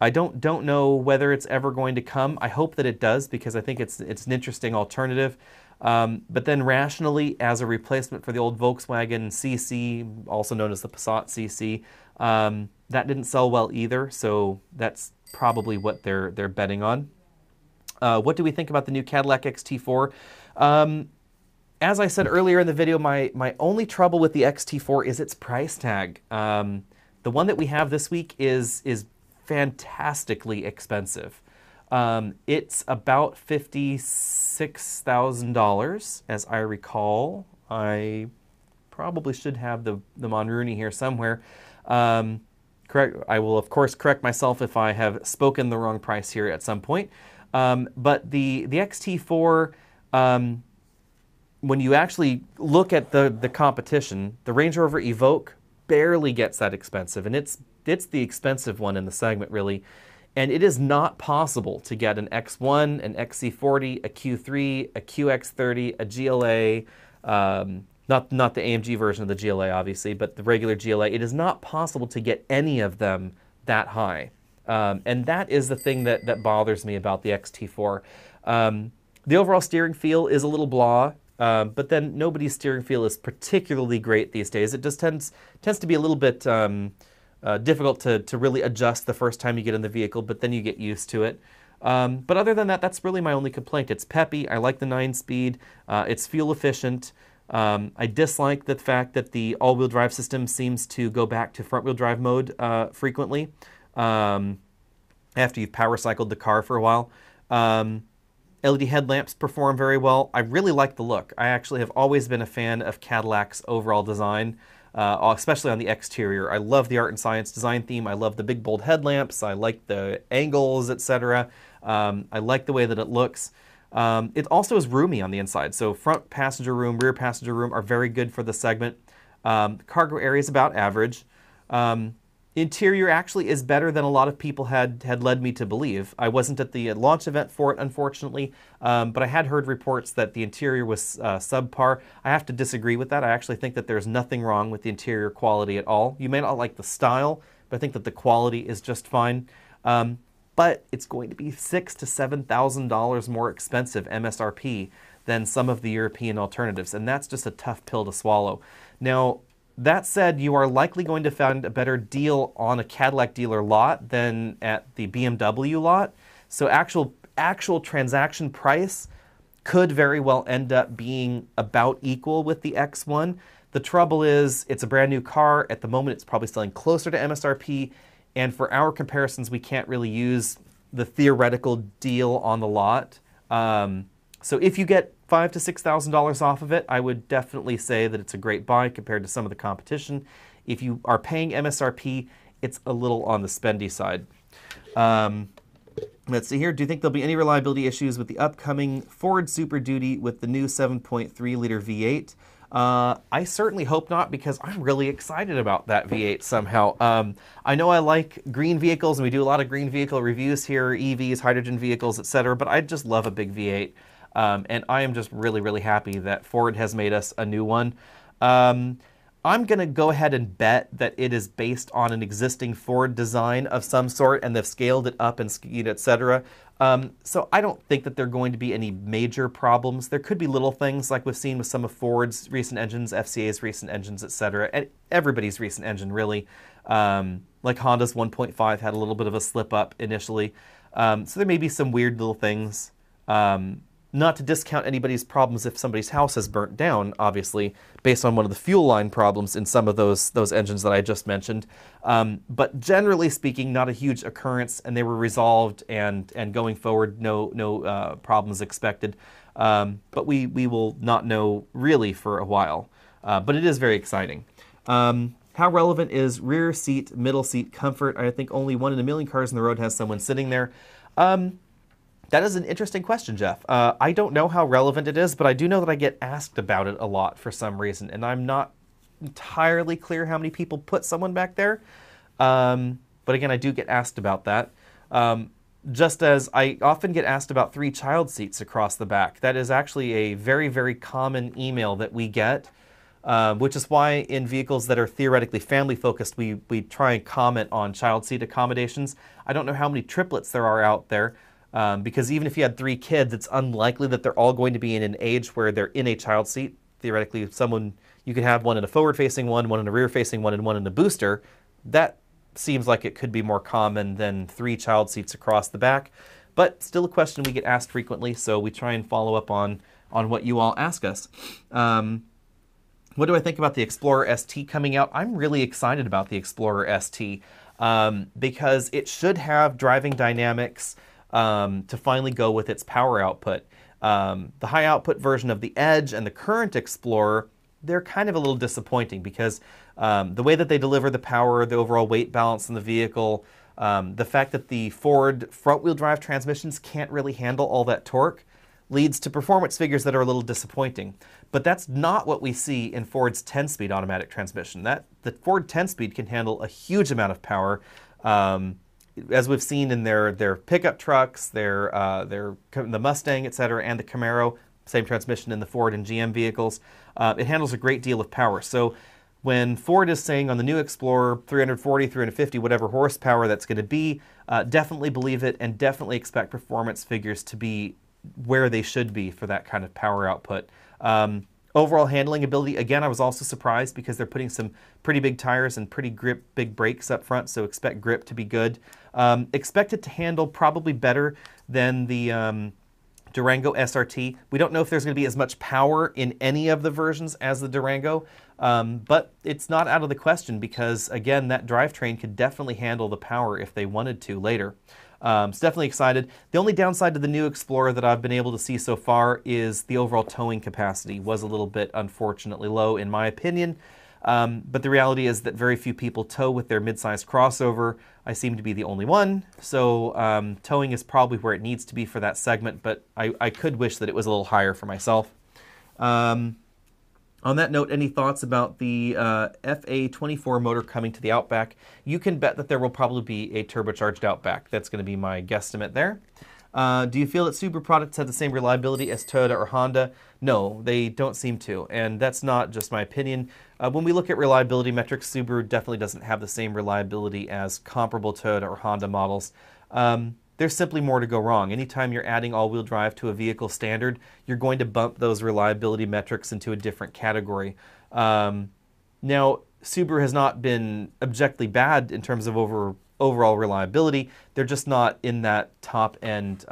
I don't know whether it's ever going to come. I hope that it does because I think it's an interesting alternative. But then rationally, as a replacement for the old Volkswagen CC, also known as the Passat CC, that didn't sell well either, so that's probably what they're betting on. What do we think about the new Cadillac XT4? As I said earlier in the video, my only trouble with the XT4 is its price tag. The one that we have this week is fantastically expensive. It's about $56,000, as I recall. I probably should have the Monrooney here somewhere. Correct. I will, of course, correct myself if I have spoken the wrong price here at some point. But the XT4, when you actually look at the competition, the Range Rover Evoque barely gets that expensive, and it's the expensive one in the segment, really. And it is not possible to get an X1, an XC40, a Q3, a QX30, a GLA, not the AMG version of the GLA, obviously, but the regular GLA. It is not possible to get any of them that high. And that is the thing that bothers me about the XT4. The overall steering feel is a little blah, but then nobody's steering feel is particularly great these days. It just tends to be a little bit difficult to really adjust the first time you get in the vehicle, but then you get used to it. But other than that, that's really my only complaint. It's peppy. I like the 9-speed. It's fuel efficient. I dislike the fact that the all-wheel drive system seems to go back to front-wheel drive mode frequently after you've power cycled the car for a while. LED headlamps perform very well. I really like the look. I actually have always been a fan of Cadillac's overall design, especially on the exterior. I love the art and science design theme. I love the big bold headlamps. I like the angles, etc. I like the way that it looks. It also is roomy on the inside. So front passenger room, rear passenger room are very good for the segment. Cargo area is about average. Interior actually is better than a lot of people had led me to believe. I wasn't at the launch event for it, unfortunately, but I had heard reports that the interior was subpar. I have to disagree with that. I actually think that there's nothing wrong with the interior quality at all. You may not like the style, but I think that the quality is just fine. But it's going to be $6,000 to $7,000 more expensive MSRP than some of the European alternatives, and that's just a tough pill to swallow. Now, that said, you are likely going to find a better deal on a Cadillac dealer lot than at the BMW lot. So actual transaction price could very well end up being about equal with the X1. The trouble is, it's a brand new car. At the moment, it's probably selling closer to MSRP. And for our comparisons, we can't really use the theoretical deal on the lot. So if you get $5,000 to $6,000 off of it, I would definitely say that it's a great buy compared to some of the competition. If you are paying MSRP, it's a little on the spendy side. Let's see here. Do you think there'll be any reliability issues with the upcoming Ford Super Duty with the new 7.3-liter V8? I certainly hope not, because I'm really excited about that V8 somehow. I know I like green vehicles, and we do a lot of green vehicle reviews here, EVs, hydrogen vehicles, etc., but I just love a big V8. And I am just really, really happy that Ford has made us a new one. I'm going to go ahead and bet that it is based on an existing Ford design of some sort, and they've scaled it up and skied, etc. So I don't think that there are going to be any major problems. There could be little things like we've seen with some of Ford's recent engines, FCA's recent engines, etc., and everybody's recent engine, really. Like Honda's 1.5 had a little bit of a slip up initially. So there may be some weird little things. Not to discount anybody's problems if somebody's house has burnt down, obviously, based on one of the fuel line problems in some of those engines that I just mentioned. But generally speaking, not a huge occurrence, and they were resolved, and going forward, no problems expected. But we will not know really for a while. But it is very exciting. How relevant is rear seat, middle seat comfort? I think only 1 in a million cars on the road has someone sitting there. That is an interesting question, Jeff. I don't know how relevant it is, but I do know that I get asked about it a lot for some reason, and I'm not entirely clear how many people put someone back there. But again, I do get asked about that. Just as I often get asked about 3 child seats across the back. That is actually a very, very common email that we get, which is why in vehicles that are theoretically family-focused, we try and comment on child seat accommodations. I don't know how many triplets there are out there. Because even if you had 3 kids, it's unlikely that they're all going to be in an age where they're in a child seat. Theoretically, you could have one in a forward-facing one in a rear-facing one, and one in a booster. That seems like it could be more common than 3 child seats across the back. But still a question we get asked frequently, so we try and follow up on what you all ask us. What do I think about the Explorer ST coming out? I'm really excited about the Explorer ST because it should have driving dynamics to finally go with its power output. The high output version of the Edge and the current Explorer, they're kind of a little disappointing because the way that they deliver the power, the overall weight balance in the vehicle, the fact that the Ford front-wheel drive transmissions can't really handle all that torque leads to performance figures that are a little disappointing. But that's not what we see in Ford's 10-speed automatic transmission. The Ford 10-speed can handle a huge amount of power, as we've seen in their pickup trucks, the Mustang, etc., and the Camaro, same transmission in the Ford and GM vehicles, it handles a great deal of power. So when Ford is saying on the new Explorer 340, 350, whatever horsepower that's going to be, definitely believe it and definitely expect performance figures to be where they should be for that kind of power output. Overall handling ability, again, I was also surprised because they're putting some pretty big tires and pretty big brakes up front, so expect grip to be good. Expect it to handle probably better than the Durango SRT. We don't know if there's going to be as much power in any of the versions as the Durango, but it's not out of the question because, again, that drivetrain could definitely handle the power if they wanted to later. So definitely excited. The only downside to the new Explorer that I've been able to see so far is the overall towing capacity was a little bit unfortunately low in my opinion. But the reality is that very few people tow with their mid-sized crossover. I seem to be the only one. So towing is probably where it needs to be for that segment, but I could wish that it was a little higher for myself. On that note, any thoughts about the FA24 motor coming to the Outback? You can bet that there will probably be a turbocharged Outback. That's going to be my guesstimate there. Do you feel that Subaru products have the same reliability as Toyota or Honda? No, they don't seem to, and that's not just my opinion. When we look at reliability metrics, Subaru definitely doesn't have the same reliability as comparable Toyota or Honda models. There's simply more to go wrong. Anytime you're adding all-wheel drive to a vehicle standard, you're going to bump those reliability metrics into a different category. Now, Subaru has not been objectively bad in terms of overall reliability. They're just not in that top-end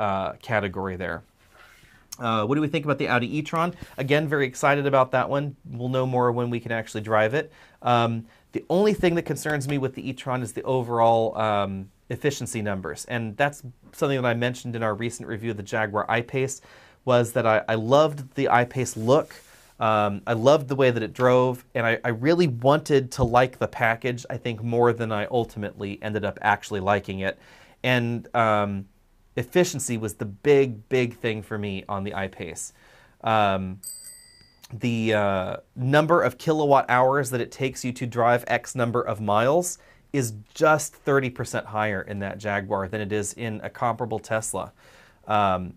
category there. What do we think about the Audi e-tron? Again, very excited about that one. We'll know more when we can actually drive it. The only thing that concerns me with the e-tron is the overall efficiency numbers, and that's something that I mentioned in our recent review of the Jaguar I-Pace, was that I loved the I-Pace look. I loved the way that it drove, and I really wanted to like the package, I think, more than I ultimately ended up actually liking it. And efficiency was the big thing for me on the I-Pace. The number of kilowatt hours that it takes you to drive X number of miles is just 30% higher in that Jaguar than it is in a comparable Tesla. Sadly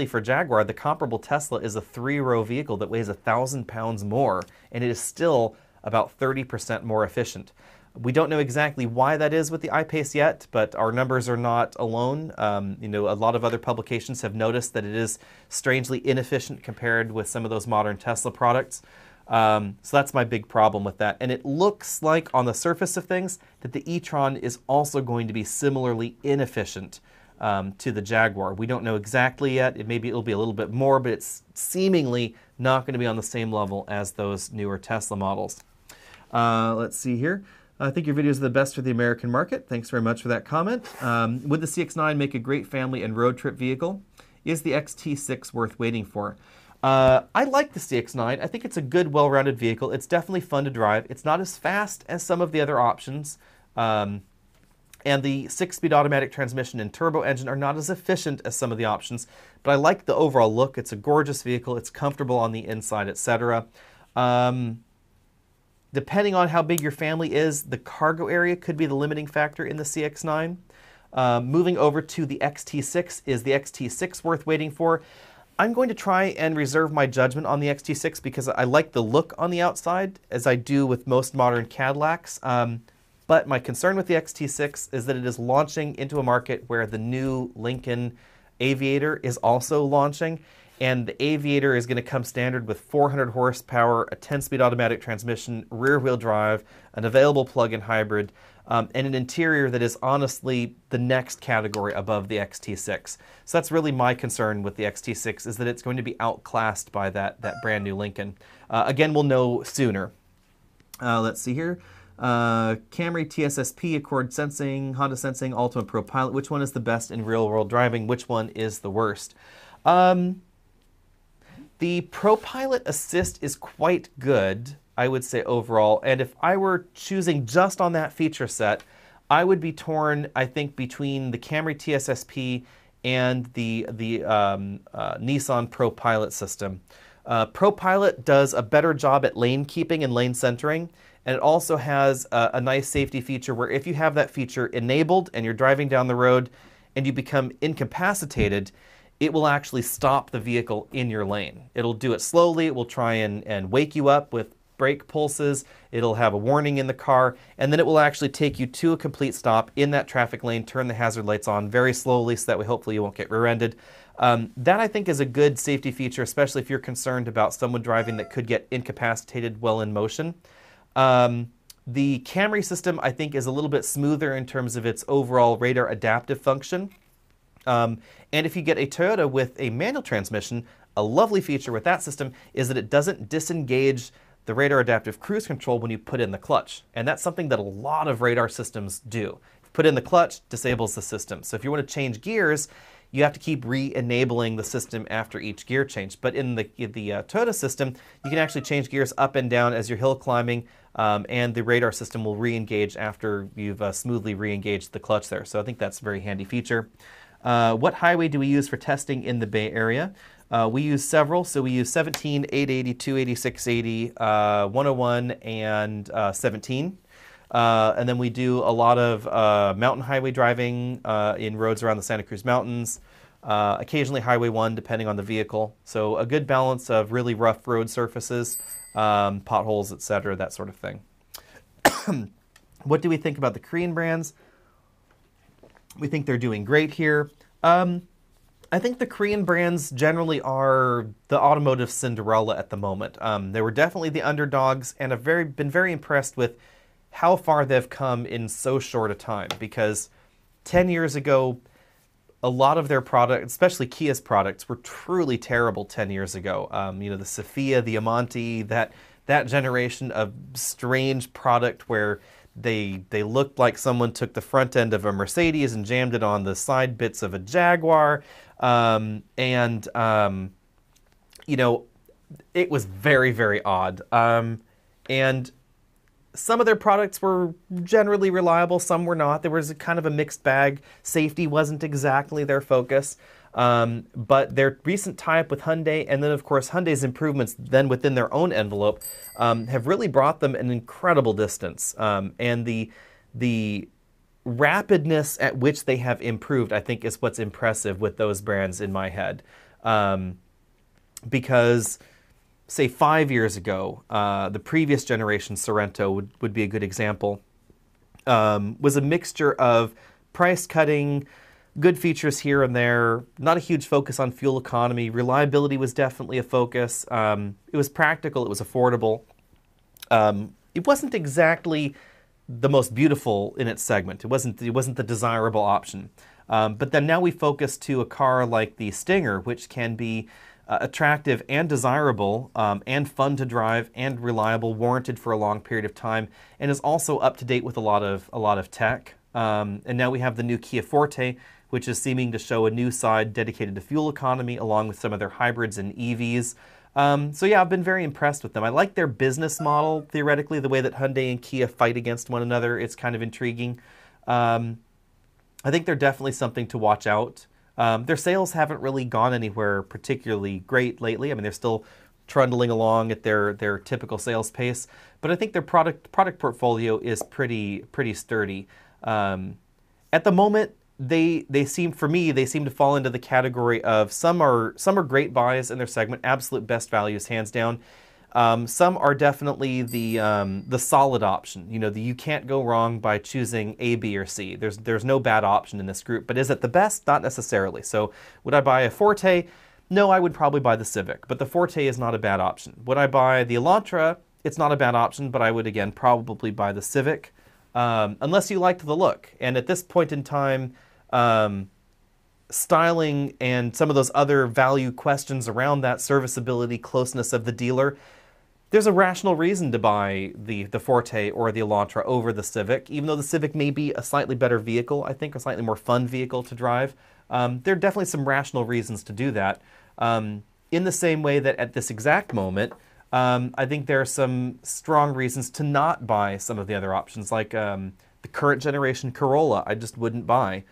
for Jaguar, the comparable Tesla is a 3-row vehicle that weighs 1,000 pounds more, and it is still about 30% more efficient. We don't know exactly why that is with the I-Pace yet, but our numbers are not alone. You know, a lot of other publications have noticed that it is strangely inefficient compared with some of those modern Tesla products. So that's my big problem with that. And it looks like on the surface of things that the e-tron is also going to be similarly inefficient to the Jaguar. We don't know exactly yet. Maybe it'll be a little bit more, but it's seemingly not going to be on the same level as those newer Tesla models. Let's see here. I think your videos are the best for the American market. Thanks very much for that comment. Would the CX-9 make a great family and road trip vehicle? Is the XT6 worth waiting for? I like the CX-9. I think it's a good, well-rounded vehicle. It's definitely fun to drive. It's not as fast as some of the other options. And the 6-speed automatic transmission and turbo engine are not as efficient as some of the options. But I like the overall look. It's a gorgeous vehicle. It's comfortable on the inside, etc. Depending on how big your family is, the cargo area could be the limiting factor in the CX-9. Moving over to the XT6, is the XT6 worth waiting for? I'm going to try and reserve my judgment on the XT6 because I like the look on the outside, as I do with most modern Cadillacs. But my concern with the XT6 is that it is launching into a market where the new Lincoln Aviator is also launching. And the Aviator is going to come standard with 400 horsepower, a 10-speed automatic transmission, rear-wheel drive, an available plug-in hybrid, and an interior that is honestly the next category above the XT6. So that's really my concern with the XT6, is that it's going to be outclassed by that brand new Lincoln. Again, we'll know sooner. Let's see here. Camry, TSSP, Accord Sensing, Honda Sensing, Altima Pro Pilot. Which one is the best in real-world driving? Which one is the worst? The Pro Pilot Assist is quite good, I would say, overall. And if I were choosing just on that feature set, I would be torn, I think, between the Camry TSSP and the Nissan Pro Pilot system. Pro Pilot does a better job at lane keeping and lane centering, And it also has a nice safety feature where if you have that feature enabled and you're driving down the road and you become incapacitated, it will actually stop the vehicle in your lane. It'll do it slowly. It will try and wake you up with brake pulses. It'll have a warning in the car, and then it will actually take you to a complete stop in that traffic lane, turn the hazard lights on very slowly so that way hopefully you won't get rear-ended. That I think is a good safety feature, especially if you're concerned about someone driving that could get incapacitated while in motion. The Camry system I think is a little bit smoother in terms of its overall radar adaptive function. And if you get a Toyota with a manual transmission, a lovely feature with that system is that it doesn't disengage the radar adaptive cruise control when you put in the clutch. And that's something that a lot of radar systems do. Put in the clutch, disables the system. So if you want to change gears, you have to keep re-enabling the system after each gear change. But in the Toyota system, you can actually change gears up and down as you're hill climbing, and the radar system will re-engage after you've smoothly re-engaged the clutch there. So I think that's a very handy feature. What highway do we use for testing in the Bay Area? We use several, so we use 17, 880, 280, 680, 101, and 17. And then we do a lot of mountain highway driving in roads around the Santa Cruz Mountains, occasionally Highway 1 depending on the vehicle. So a good balance of really rough road surfaces, potholes, etc., that sort of thing. What do we think about the Korean brands? We think they're doing great here. I think the Korean brands generally are the automotive Cinderella at the moment. They were definitely the underdogs, and I've been very impressed with how far they've come in so short a time, because 10 years ago, a lot of their products, especially Kia's products, were truly terrible 10 years ago. You know, the Sophia, the Amante, that generation of strange product where they looked like someone took the front end of a Mercedes and jammed it on the side bits of a Jaguar. You know, it was very, very odd. And some of their products were generally reliable, some were not. There was a kind of a mixed bag. Safety wasn't exactly their focus. But their recent tie-up with Hyundai, and then of course Hyundai's improvements then within their own envelope, have really brought them an incredible distance. And the rapidness at which they have improved, I think, is what's impressive with those brands in my head. Because, say, 5 years ago, the previous generation Sorento would be a good example, was a mixture of price cutting, good features here and there, not a huge focus on fuel economy. Reliability was definitely a focus. It was practical, it was affordable. It wasn't exactly the most beautiful in its segment. It wasn't the desirable option. But then now we focus to a car like the Stinger, which can be attractive and desirable, and fun to drive and reliable, warranted for a long period of time, and is also up to date with a lot of tech. And now we have the new Kia Forte, which is seeming to show a new side dedicated to fuel economy, along with some of their hybrids and EVs. So yeah, I've been very impressed with them. I like their business model, theoretically, the way that Hyundai and Kia fight against one another. It's kind of intriguing. I think they're definitely something to watch out. Their sales haven't really gone anywhere particularly great lately. I mean, they're still trundling along at their typical sales pace, but I think their product portfolio is pretty sturdy. At the moment, they seem to fall into the category of some are great buys in their segment, absolute best values, hands down. Some are definitely the solid option. You know, you can't go wrong by choosing A, B, or C. There's no bad option in this group, but is it the best? Not necessarily. So would I buy a Forte? No, I would probably buy the Civic, but the Forte is not a bad option. Would I buy the Elantra? It's not a bad option, but I would, again, probably buy the Civic, unless you liked the look. And at this point in time, styling and some of those other value questions around that, serviceability, closeness of the dealer, there's a rational reason to buy the Forte or the Elantra over the Civic, even though the Civic may be a slightly better vehicle, I think, a slightly more fun vehicle to drive. There are definitely some rational reasons to do that. In the same way that at this exact moment, I think there are some strong reasons to not buy some of the other options, like the current generation Corolla I just wouldn't buy.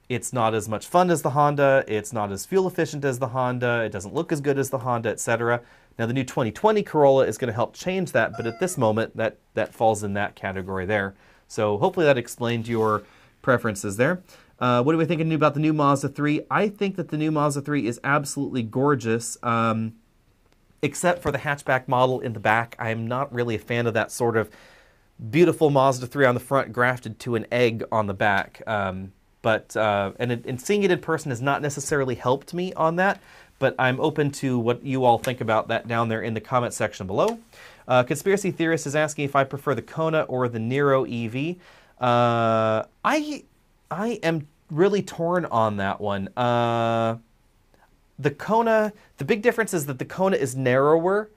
It's not as much fun as the Honda. It's not as fuel efficient as the Honda. It doesn't look as good as the Honda, etc. Now, the new 2020 Corolla is going to help change that, but at this moment, that falls in that category there. So hopefully that explained your preferences there. What do we think about the new Mazda 3? I think that the new Mazda 3 is absolutely gorgeous, except for the hatchback model in the back. I am not really a fan of that sort of beautiful Mazda 3 on the front grafted to an egg on the back. And seeing it in person has not necessarily helped me on that, but I'm open to what you all think about that down there in the comment section below. Conspiracy Theorist is asking if I prefer the Kona or the Niro EV. I am really torn on that one. The Kona, the big difference is that the Kona is narrower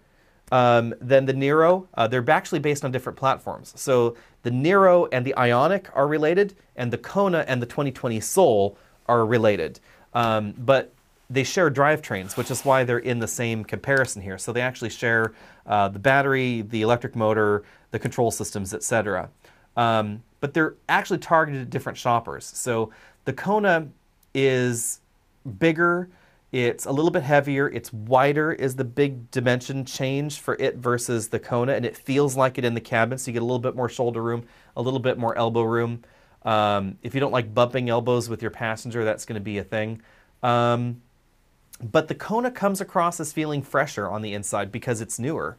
than the Niro. They're actually based on different platforms. So the Niro and the Ioniq are related, and the Kona and the 2020 Soul are related. But they share drivetrains, which is why they're in the same comparison here. So they actually share the battery, the electric motor, the control systems, etc. But they're actually targeted at different shoppers. So the Kona is bigger, it's a little bit heavier, it's wider is the big dimension change for it versus the Kona, and it feels like it in the cabin, so you get a little bit more shoulder room, a little bit more elbow room. If you don't like bumping elbows with your passenger, that's going to be a thing. But the Kona comes across as feeling fresher on the inside because it's newer.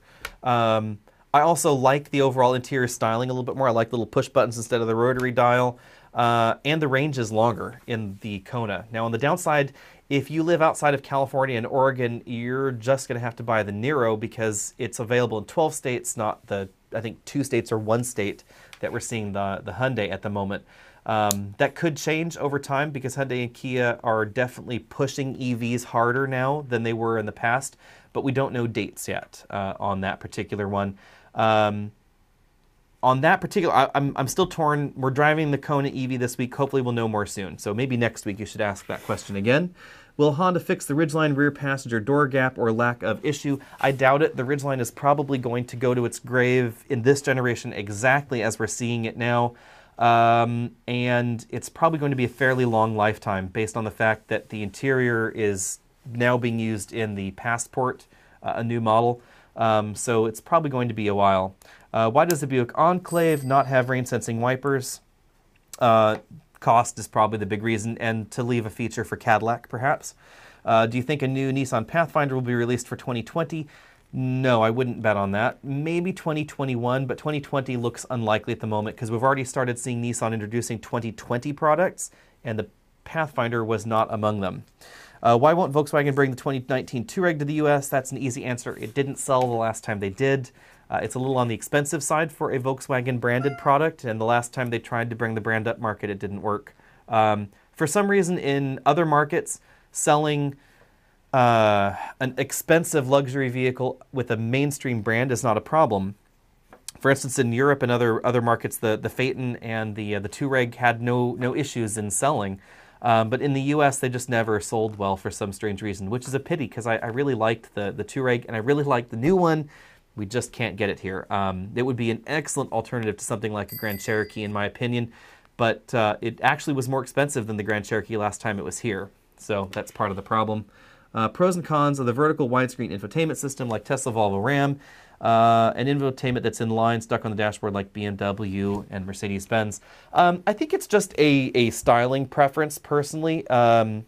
I also like the overall interior styling a little bit more. I like little push buttons instead of the rotary dial. And the range is longer in the Kona. Now, on the downside, if you live outside of California and Oregon, you're just going to have to buy the Niro because it's available in 12 states, not the, I think, 2 states or 1 state that we're seeing the Hyundai at the moment. That could change over time because Hyundai and Kia are definitely pushing EVs harder now than they were in the past, but we don't know dates yet on that particular one. On that particular, I'm still torn. We're driving the Kona EV this week. Hopefully we'll know more soon. So maybe next week you should ask that question again. Will Honda fix the Ridgeline rear passenger door gap or lack of issue? I doubt it. The Ridgeline is probably going to go to its grave in this generation exactly as we're seeing it now. And it's probably going to be a fairly long lifetime based on the fact that the interior is now being used in the Passport, a new model. So it's probably going to be a while. Why does the Buick Enclave not have rain-sensing wipers? Cost is probably the big reason, and to leave a feature for Cadillac, perhaps. Do you think a new Nissan Pathfinder will be released for 2020? No, I wouldn't bet on that. Maybe 2021, but 2020 looks unlikely at the moment because we've already started seeing Nissan introducing 2020 products, and the Pathfinder was not among them. Why won't Volkswagen bring the 2019 Touareg to the US? That's an easy answer. It didn't sell the last time they did. It's a little on the expensive side for a Volkswagen branded product, and the last time they tried to bring the brand up market, it didn't work. For some reason, in other markets, selling an expensive luxury vehicle with a mainstream brand is not a problem. For instance, in Europe and other markets, the Phaeton and the Touareg had no issues in selling. But in the US, they just never sold well for some strange reason, which is a pity because I really liked the Touareg and I really liked the new one. We just can't get it here. It would be an excellent alternative to something like a Grand Cherokee, in my opinion, but it actually was more expensive than the Grand Cherokee last time it was here. So that's part of the problem. Pros and cons of the vertical widescreen infotainment system like Tesla, Volvo, Ram, and infotainment that's in line, stuck on the dashboard like BMW and Mercedes-Benz. I think it's just a styling preference, personally. I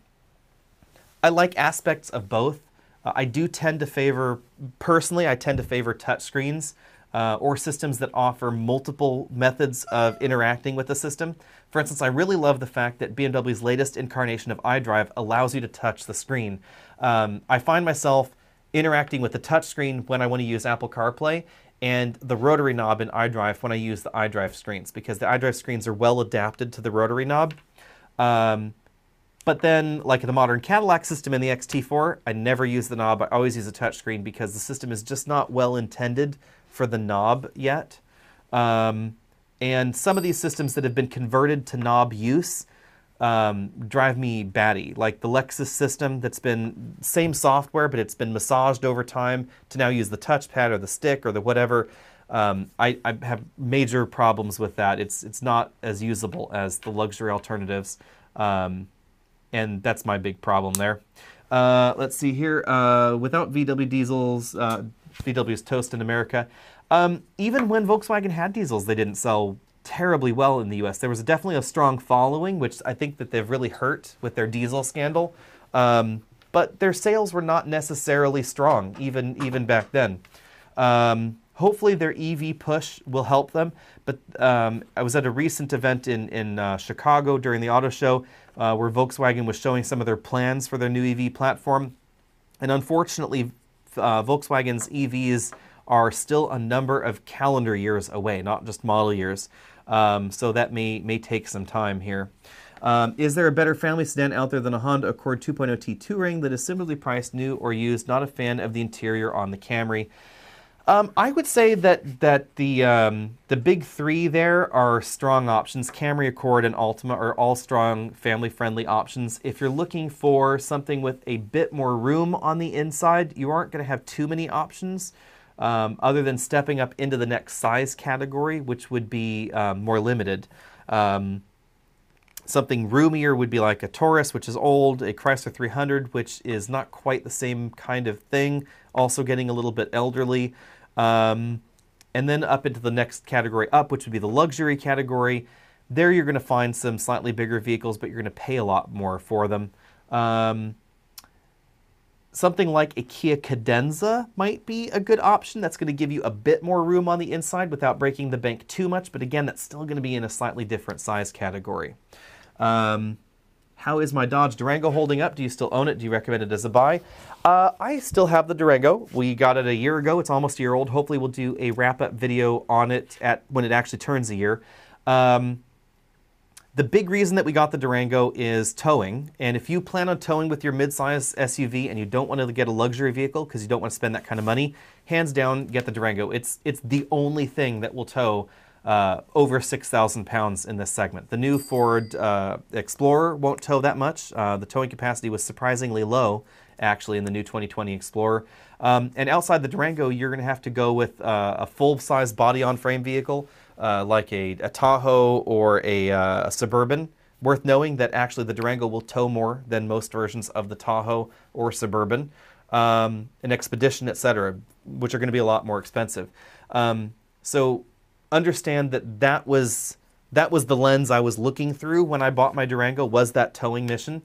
like aspects of both. I do tend to favor, personally, I tend to favor touchscreens or systems that offer multiple methods of interacting with the system. For instance, I really love the fact that BMW's latest incarnation of iDrive allows you to touch the screen. I find myself interacting with the touchscreen when I want to use Apple CarPlay and the rotary knob in iDrive when I use the iDrive screens, because the iDrive screens are well adapted to the rotary knob. But then, like the modern Cadillac system in the XT4, I never use the knob. I always use a touchscreen because the system is just not well intended for the knob yet. And some of these systems that have been converted to knob use drive me batty. Like the Lexus system that's been same software, but it's been massaged over time to now use the touchpad or the stick or the whatever. I have major problems with that. It's not as usable as the luxury alternatives. and that's my big problem there. Let's see here. Without VW diesels, VW's toast in America. Even when Volkswagen had diesels, they didn't sell terribly well in the US. There was definitely a strong following, which I think that they've really hurt with their diesel scandal. But their sales were not necessarily strong, even back then. Hopefully their EV push will help them. But I was at a recent event in Chicago during the auto show where Volkswagen was showing some of their plans for their new EV platform. And unfortunately, Volkswagen's EVs are still a number of calendar years away, not just model years. So that may take some time here. Is there a better family sedan out there than a Honda Accord 2.0 T Touring that is similarly priced, new or used? Not a fan of the interior on the Camry. I would say that the big three there are strong options. Camry, Accord, and Altima are all strong, family-friendly options. If you're looking for something with a bit more room on the inside, you aren't going to have too many options, other than stepping up into the next size category, which would be more limited. Something roomier would be like a Taurus, which is old, a Chrysler 300, which is not quite the same kind of thing, also getting a little bit elderly. And then up into the next category up, which would be the luxury category. There you're going to find some slightly bigger vehicles, but you're going to pay a lot more for them. Something like a Kia Cadenza might be a good option. That's going to give you a bit more room on the inside without breaking the bank too much, but again, that's still going to be in a slightly different size category. How is my Dodge Durango holding up? Do you still own it? Do you recommend it as a buy? I still have the Durango. We got it a year ago. It's almost a year old. Hopefully we'll do a wrap-up video on it when it actually turns a year. The big reason that we got the Durango is towing. And if you plan on towing with your midsize SUV and you don't want to get a luxury vehicle because you don't want to spend that kind of money, hands down, get the Durango. It's the only thing that will tow over 6,000 pounds in this segment. The new Ford Explorer won't tow that much. The towing capacity was surprisingly low, actually, in the new 2020 Explorer. And outside the Durango, you're going to have to go with a full-size body-on-frame vehicle, like a Tahoe or a Suburban. Worth knowing that actually the Durango will tow more than most versions of the Tahoe or Suburban, an Expedition, etc., which are going to be a lot more expensive. So understand that was the lens I was looking through when I bought my Durango, was that towing mission.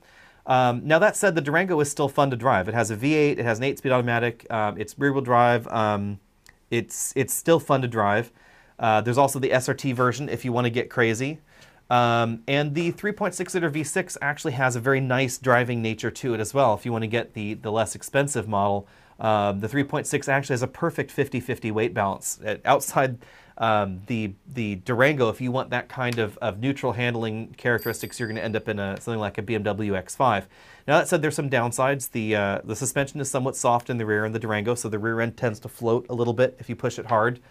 Now that said, the Durango is still fun to drive. It has a V8, it has an 8-speed automatic, it's rear-wheel drive, it's still fun to drive. There's also the SRT version if you want to get crazy. And the 3.6-liter V6 actually has a very nice driving nature to it as well. If you want to get the less expensive model, the 3.6 actually has a perfect 50-50 weight balance. Outside the Durango, if you want that kind of neutral handling characteristics, you're going to end up in something like a BMW X5. Now that said, there's some downsides. The suspension is somewhat soft in the rear in the Durango, so the rear end tends to float a little bit if you push it hard.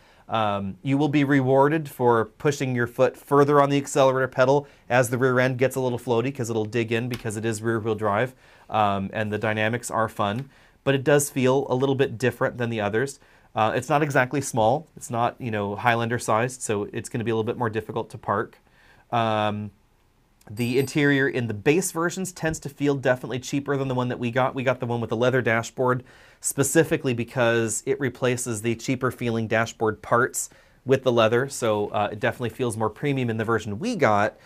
You will be rewarded for pushing your foot further on the accelerator pedal as the rear end gets a little floaty, because it'll dig in because it is rear wheel drive, and the dynamics are fun, but it does feel a little bit different than the others. It's not exactly small. It's not, Highlander sized, so it's going to be a little bit more difficult to park. The interior in the base versions tends to feel definitely cheaper than the one that we got. We got the one with the leather dashboard specifically because it replaces the cheaper feeling dashboard parts with the leather, so it definitely feels more premium in the version we got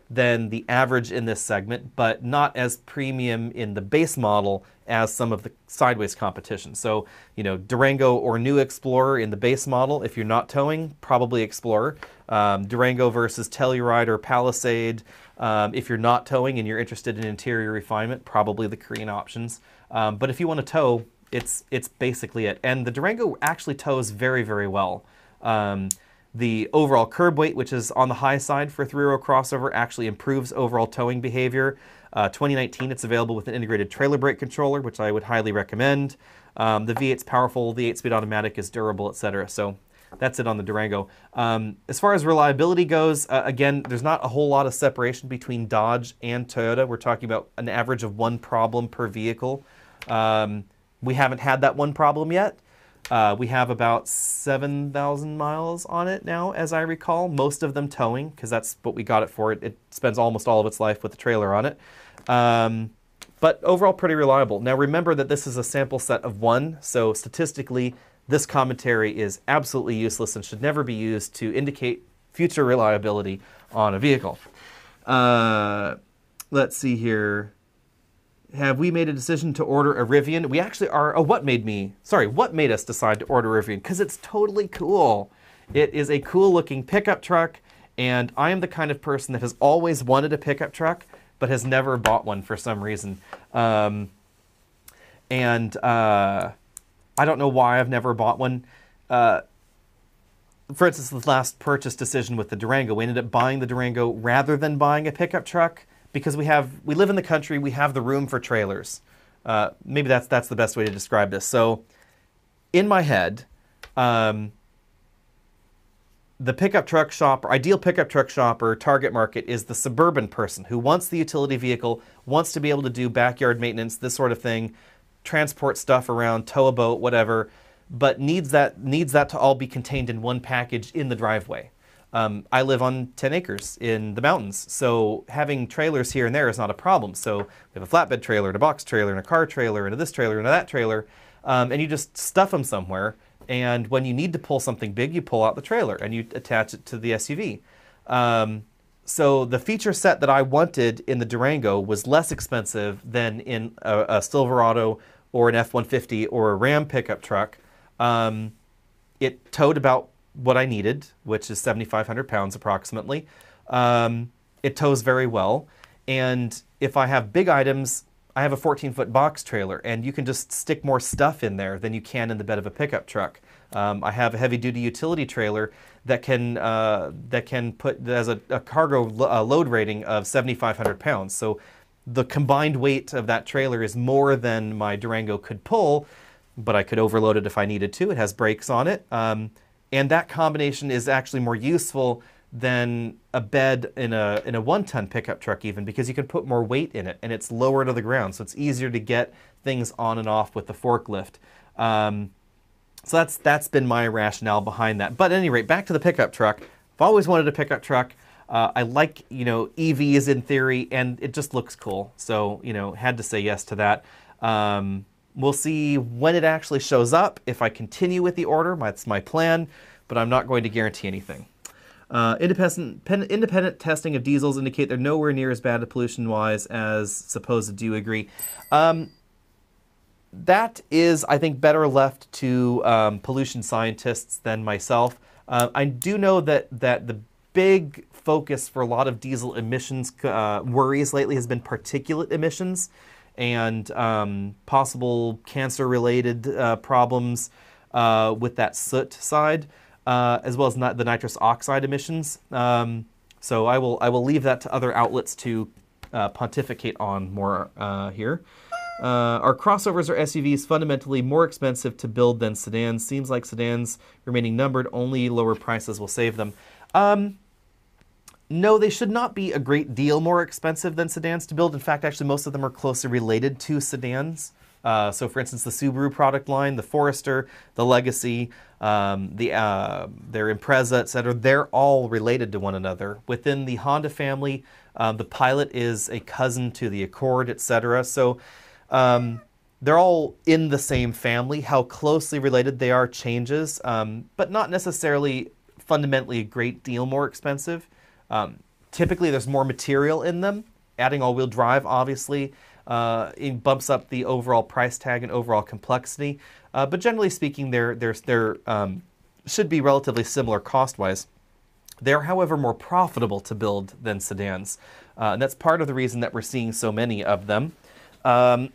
than the average in this segment, but not as premium in the base model as some of the sideways competition. So, Durango or new Explorer in the base model, if you're not towing, probably Explorer. Durango versus Telluride or Palisade, if you're not towing and you're interested in interior refinement, probably the Korean options. But if you want to tow, it's basically it. And the Durango actually tows very, very well. The overall curb weight, which is on the high side for a three-row crossover, actually improves overall towing behavior. 2019, it's available with an integrated trailer brake controller, which I would highly recommend. The V8's powerful, the 8-speed automatic is durable, etc. So that's it on the Durango. As far as reliability goes, again, there's not a whole lot of separation between Dodge and Toyota. We're talking about an average of one problem per vehicle. We haven't had that one problem yet. We have about 7,000 miles on it now, as I recall, most of them towing, because that's what we got it for. It spends almost all of its life with the trailer on it. But overall pretty reliable. Now remember that this is a sample set of 1, so statistically this commentary is absolutely useless and should never be used to indicate future reliability on a vehicle. Let's see here. Have we made a decision to order a Rivian? We actually are. Oh, what made us decide to order a Rivian? Because it's totally cool. It is a cool looking pickup truck, and I am the kind of person that has always wanted a pickup truck, but has never bought one for some reason. I don't know why I've never bought one. For instance, the last purchase decision with the Durango, we ended up buying the Durango rather than buying a pickup truck because we live in the country, we have the room for trailers. Maybe that's the best way to describe this. So in my head, the pickup truck shopper, ideal pickup truck shopper target market is the suburban person who wants the utility vehicle, wants to be able to do backyard maintenance, this sort of thing, transport stuff around, tow a boat, whatever, but needs that to all be contained in one package in the driveway. I live on 10 acres in the mountains, so having trailers here and there is not a problem. So we have a flatbed trailer and a box trailer and a car trailer and a this trailer and a that trailer, and you just stuff them somewhere. And when you need to pull something big, you pull out the trailer and you attach it to the SUV. So the feature set that I wanted in the Durango was less expensive than in a Silverado or an F-150 or a Ram pickup truck. It towed about what I needed, which is 7,500 pounds approximately. It tows very well. And if I have big items, I have a 14-foot box trailer, and you can just stick more stuff in there than you can in the bed of a pickup truck. I have a heavy-duty utility trailer that can put as a cargo load rating of 7,500 pounds. So the combined weight of that trailer is more than my Durango could pull, but I could overload it if I needed to. It has brakes on it. And that combination is actually more useful than a bed in a 1-ton pickup truck even, because you can put more weight in it and it's lower to the ground, so it's easier to get things on and off with the forklift. So that's been my rationale behind that. But at any rate, back to the pickup truck. I've always wanted a pickup truck. I like, EVs in theory, and it just looks cool. So, had to say yes to that. We'll see when it actually shows up, if I continue with the order. That's my plan, but I'm not going to guarantee anything. Independent testing of diesels indicate they're nowhere near as bad pollution-wise as supposed. Do you agree? That is, I think, better left to pollution scientists than myself. I do know that the big focus for a lot of diesel emissions worries lately has been particulate emissions and possible cancer-related problems with that soot side, as well as the nitrous oxide emissions. So I will leave that to other outlets to pontificate on more here. Are crossovers or SUVs fundamentally more expensive to build than sedans? Seems like sedans remaining numbered, only lower prices will save them. No, they should not be a great deal more expensive than sedans to build. In fact, actually, most of them are closely related to sedans. So, for instance, the Subaru product line, the Forester, the Legacy, their Impreza, etc., they're all related to one another. Within the Honda family, the Pilot is a cousin to the Accord, etc. So, they're all in the same family. How closely related they are changes, but not necessarily fundamentally a great deal more expensive. Typically, there's more material in them. Adding all-wheel drive, obviously, it bumps up the overall price tag and overall complexity. But generally speaking, they're should be relatively similar cost-wise. They're, however, more profitable to build than sedans. And that's part of the reason that we're seeing so many of them. Let's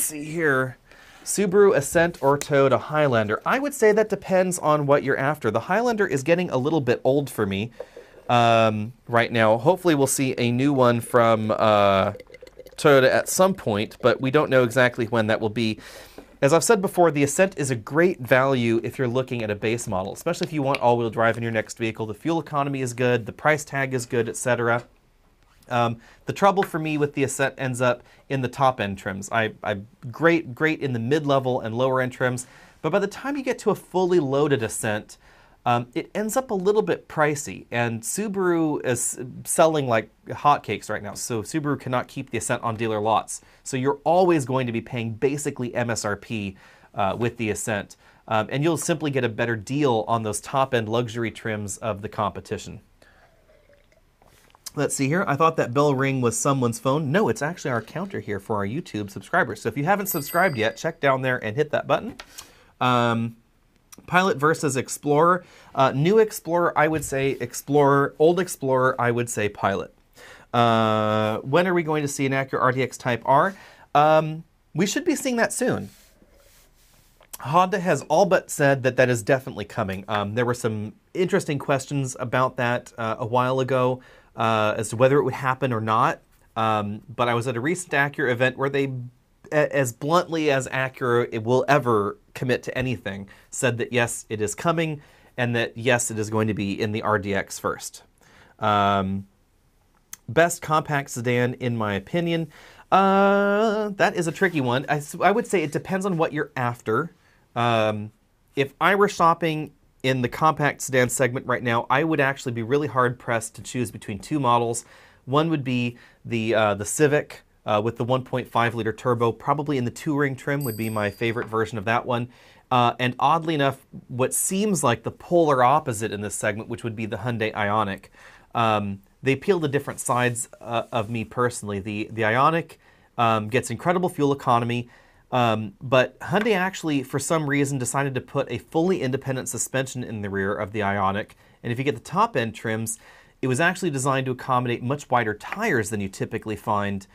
see here. Subaru, Ascent, or Toyota Highlander. I would say that depends on what you're after. The Highlander is getting a little bit old for me right now. Hopefully we'll see a new one from Toyota at some point, but we don't know exactly when that will be. As I've said before, the Ascent is a great value if you're looking at a base model, especially if you want all-wheel drive in your next vehicle. The fuel economy is good, the price tag is good, etc. The trouble for me with the Ascent ends up in the top-end trims. I'm great in the mid-level and lower-end trims, but by the time you get to a fully loaded Ascent, it ends up a little bit pricey, and Subaru is selling like hotcakes right now, so Subaru cannot keep the Ascent on dealer lots. So you're always going to be paying basically MSRP with the Ascent, and you'll simply get a better deal on those top-end luxury trims of the competition. Let's see here. I thought that bell ring was someone's phone. No, it's actually our counter here for our YouTube subscribers. So if you haven't subscribed yet, check down there and hit that button. Pilot versus Explorer. New Explorer, I would say Explorer. Old Explorer, I would say Pilot. When are we going to see an Acura Rdx Type R? We should be seeing that soon. Honda has all but said that that is definitely coming. There were some interesting questions about that a while ago as to whether it would happen or not. But I was at a recent Acura event where they, as bluntly as Acura it will ever commit to anything, said that yes, it is coming, and that yes, it is going to be in the RDX first. Best compact sedan, in my opinion. That is a tricky one. I would say it depends on what you're after. If I were shopping in the compact sedan segment right now, I would actually be really hard-pressed to choose between two models. One would be the Civic with the 1.5-liter turbo, probably in the Touring trim would be my favorite version of that one. And oddly enough, what seems like the polar opposite in this segment, which would be the Hyundai Ioniq. They appeal to different sides of me personally. The Ioniq gets incredible fuel economy, but Hyundai actually, for some reason, decided to put a fully independent suspension in the rear of the Ioniq. And if you get the top-end trims, it was actually designed to accommodate much wider tires than you typically find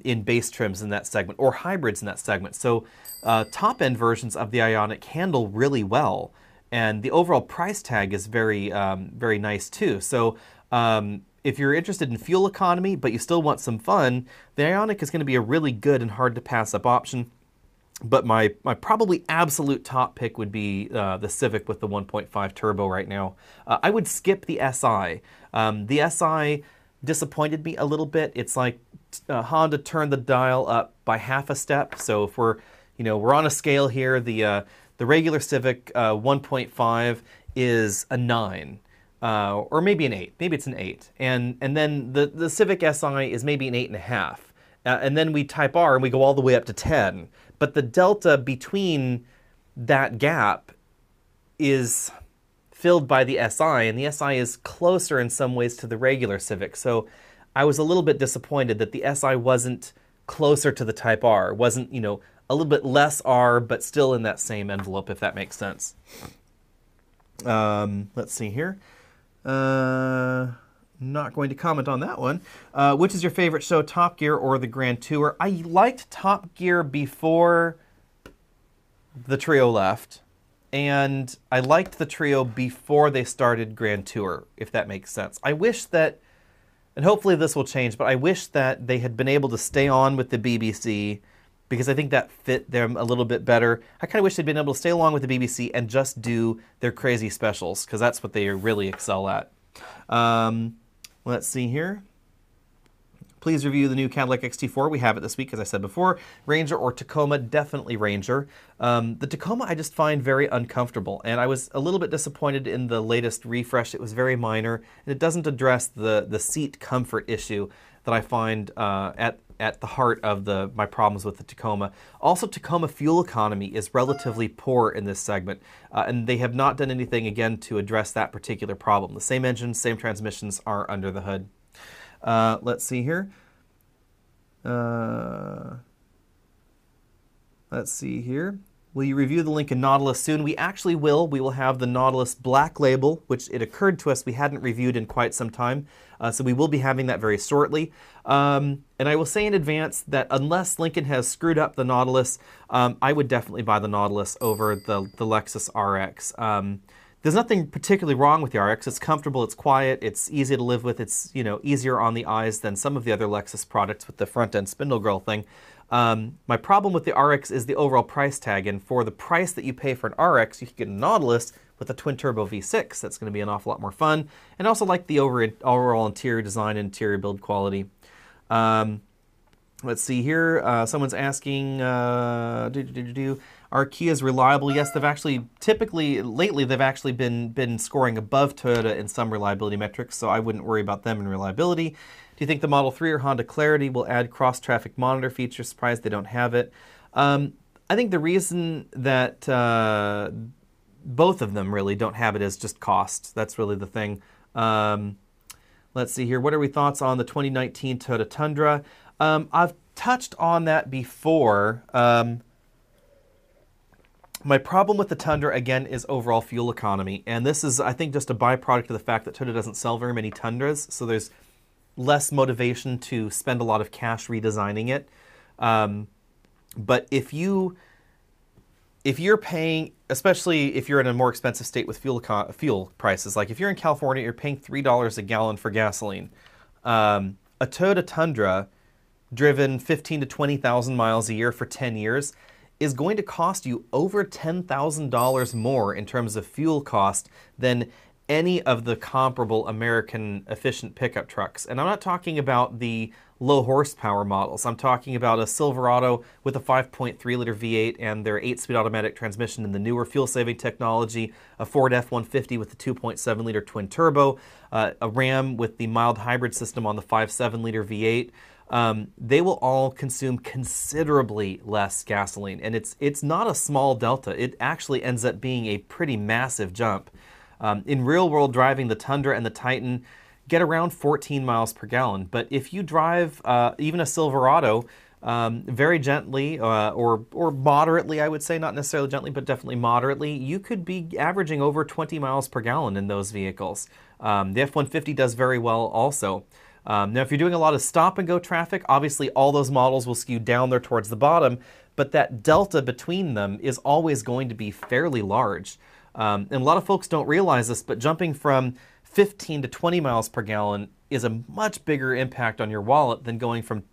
in base trims in that segment, or hybrids in that segment. So top-end versions of the Ioniq handle really well, and the overall price tag is very, very nice too. So if you're interested in fuel economy, but you still want some fun, the Ioniq is going to be a really good and hard-to-pass-up option. But my probably absolute top pick would be the Civic with the 1.5 turbo right now. I would skip the SI. The SI disappointed me a little bit. It's like Honda turned the dial up by half a step. So if we're on a scale here, the regular Civic 1.5 is a 9. Or maybe an 8. Maybe it's an 8. And then the Civic SI is maybe an 8.5. And then we Type R and we go all the way up to 10. But the delta between that gap is filled by the SI, and the SI is closer in some ways to the regular Civic. So I was a little bit disappointed that the SI wasn't closer to the Type R. Wasn't, a little bit less R, but still in that same envelope, if that makes sense. Let's see here. Not going to comment on that one. Which is your favorite show, Top Gear or the Grand Tour? I liked Top Gear before the trio left, and I liked the trio before they started Grand Tour, if that makes sense. I wish that, and hopefully this will change, but I wish that they had been able to stay on with the BBC, because I think that fit them a little bit better. I kind of wish they'd been able to stay along with the BBC and just do their crazy specials, because that's what they really excel at. Let's see here. Please review the new Cadillac Xt4. We have it this week, as I said before. Ranger or Tacoma? Definitely Ranger. The Tacoma I just find very uncomfortable, and I was a little bit disappointed in the latest refresh. It was very minor, and it doesn't address the seat comfort issue that I find at the heart of my problems with the Tacoma. Also, Tacoma fuel economy is relatively poor in this segment, and they have not done anything, again, to address that particular problem. The same engines, same transmissions are under the hood. Let's see here. Will you review the Lincoln Nautilus soon? We actually will. We will have the Nautilus Black Label, which it occurred to us we hadn't reviewed in quite some time. So we will be having that very shortly. And I will say in advance that unless Lincoln has screwed up the Nautilus, I would definitely buy the Nautilus over the Lexus RX. There's nothing particularly wrong with the RX. It's comfortable, it's quiet, it's easy to live with, it's easier on the eyes than some of the other Lexus products with the front-end spindle grille thing. My problem with the RX is the overall price tag, and for the price that you pay for an RX, you can get a Nautilus with a twin-turbo V6. That's going to be an awful lot more fun, and also like the overall interior design and interior build quality. Let's see here. Someone's asking, are Are Kias reliable? Yes, they've actually, typically, lately, they've actually been scoring above Toyota in some reliability metrics, so I wouldn't worry about them in reliability. Do you think the Model 3 or Honda Clarity will add cross-traffic monitor feature? Surprised they don't have it. I think the reason that both of them really don't have it is just cost. That's really the thing. Let's see here. What are we thoughts on the 2019 Toyota Tundra? I've touched on that before. My problem with the Tundra, again, is overall fuel economy. And this is, I think, just a byproduct of the fact that Toyota doesn't sell very many Tundras, so there's less motivation to spend a lot of cash redesigning it. But if you're paying, especially if you're in a more expensive state with fuel prices, like if you're in California, you're paying $3 a gallon for gasoline. A Toyota Tundra driven 15 to 20,000 miles a year for 10 years is going to cost you over $10,000 more in terms of fuel cost than any of the comparable American efficient pickup trucks. And I'm not talking about the low horsepower models. I'm talking about a Silverado with a 5.3 liter V8 and their 8-speed automatic transmission and the newer fuel-saving technology, a Ford F-150 with the 2.7 liter twin turbo, a Ram with the mild hybrid system on the 5.7 liter V8. They will all consume considerably less gasoline, and it's not a small delta. It actually ends up being a pretty massive jump. In real-world driving, the Tundra and the Titan get around 14 miles per gallon, but if you drive even a Silverado very gently or moderately, I would say, not necessarily gently, but definitely moderately, you could be averaging over 20 miles per gallon in those vehicles. The F-150 does very well also. Now, if you're doing a lot of stop-and-go traffic, obviously all those models will skew down there towards the bottom, but that delta between them is always going to be fairly large. And a lot of folks don't realize this, but jumping from 15 to 20 miles per gallon is a much bigger impact on your wallet than going from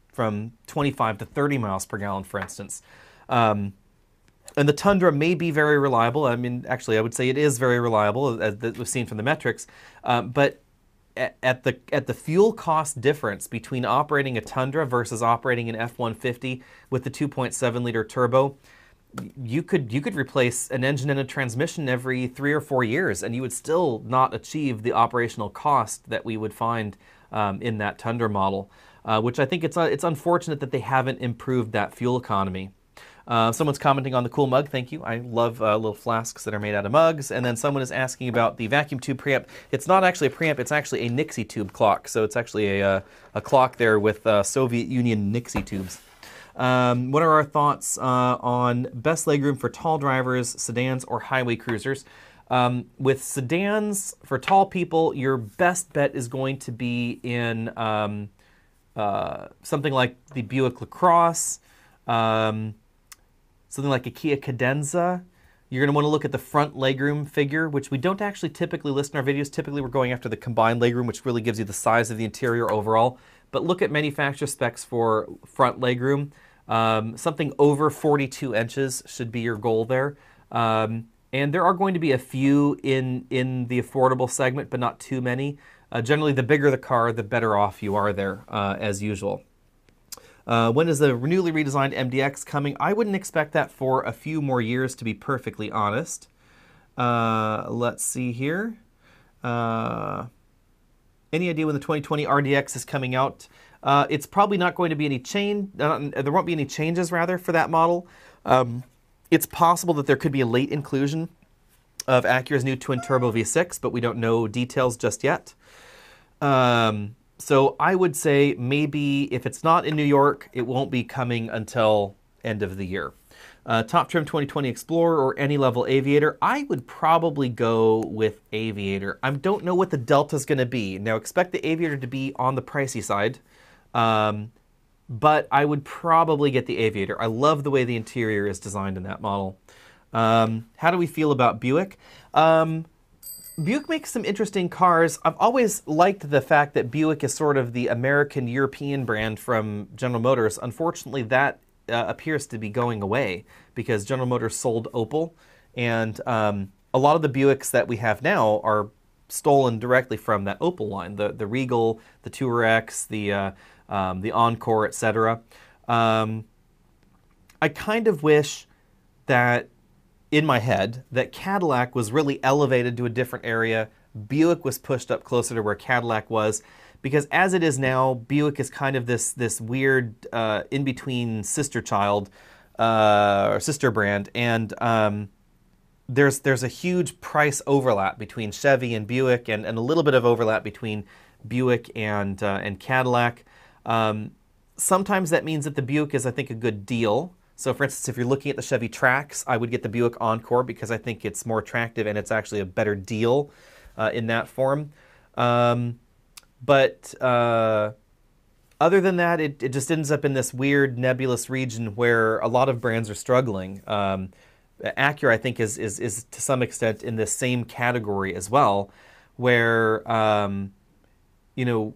25 to 30 miles per gallon, for instance. And the Tundra may be very reliable. I mean, actually, I would say it is very reliable, as we've seen from the metrics, but at the fuel cost difference between operating a Tundra versus operating an F-150 with the 2.7 liter turbo, you could replace an engine and a transmission every 3 or 4 years, and you would still not achieve the operational cost that we would find in that Tundra model, which I think it's unfortunate that they haven't improved that fuel economy. Someone's commenting on the cool mug. Thank you. I love little flasks that are made out of mugs. And then someone is asking about the vacuum tube preamp. It's not actually a preamp. It's actually a Nixie tube clock. So it's actually a clock there with Soviet Union Nixie tubes. What are our thoughts on best legroom for tall drivers, sedans, or highway cruisers? With sedans, for tall people, your best bet is going to be in something like the Buick LaCrosse, something like a Kia Cadenza. You're going to want to look at the front legroom figure, which we don't actually typically list in our videos. Typically, we're going after the combined legroom, which really gives you the size of the interior overall. But look at manufacturer specs for front legroom. Something over 42 inches should be your goal there. And there are going to be a few in the affordable segment, but not too many. Generally, the bigger the car, the better off you are there, as usual. When is the newly redesigned MDX coming? I wouldn't expect that for a few more years, to be perfectly honest. Let's see here. Any idea when the 2020 Rdx is coming out? It's probably not going to be any there won't be any changes, rather, for that model. It's possible that there could be a late inclusion of Acura's new twin-turbo V6, but we don't know details just yet. So I would say maybe if it's not in New York, it won't be coming until end of the year. Top trim 2020 Explorer or any level Aviator, I would probably go with Aviator. I don't know what the delta's going to be. Now expect the Aviator to be on the pricey side, but I would probably get the Aviator. I love the way the interior is designed in that model. How do we feel about Buick? Buick makes some interesting cars. I've always liked the fact that Buick is sort of the American-European brand from General Motors. Unfortunately, that appears to be going away because General Motors sold Opel, and a lot of the Buicks that we have now are stolen directly from that Opel line, the Regal, the Tour X, the Encore, etc. I kind of wish that, in my head, that Cadillac was really elevated to a different area. Buick was pushed up closer to where Cadillac was, because as it is now, Buick is kind of this weird in-between sister child, or sister brand, and there's a huge price overlap between Chevy and Buick, and a little bit of overlap between Buick and Cadillac. Sometimes that means that the Buick is, I think, a good deal. So for instance, if you're looking at the Chevy Trax, I would get the Buick Encore because I think it's more attractive and it's actually a better deal in that form. But other than that, it just ends up in this weird nebulous region where a lot of brands are struggling. Acura, I think, is to some extent in this same category as well, where, you know,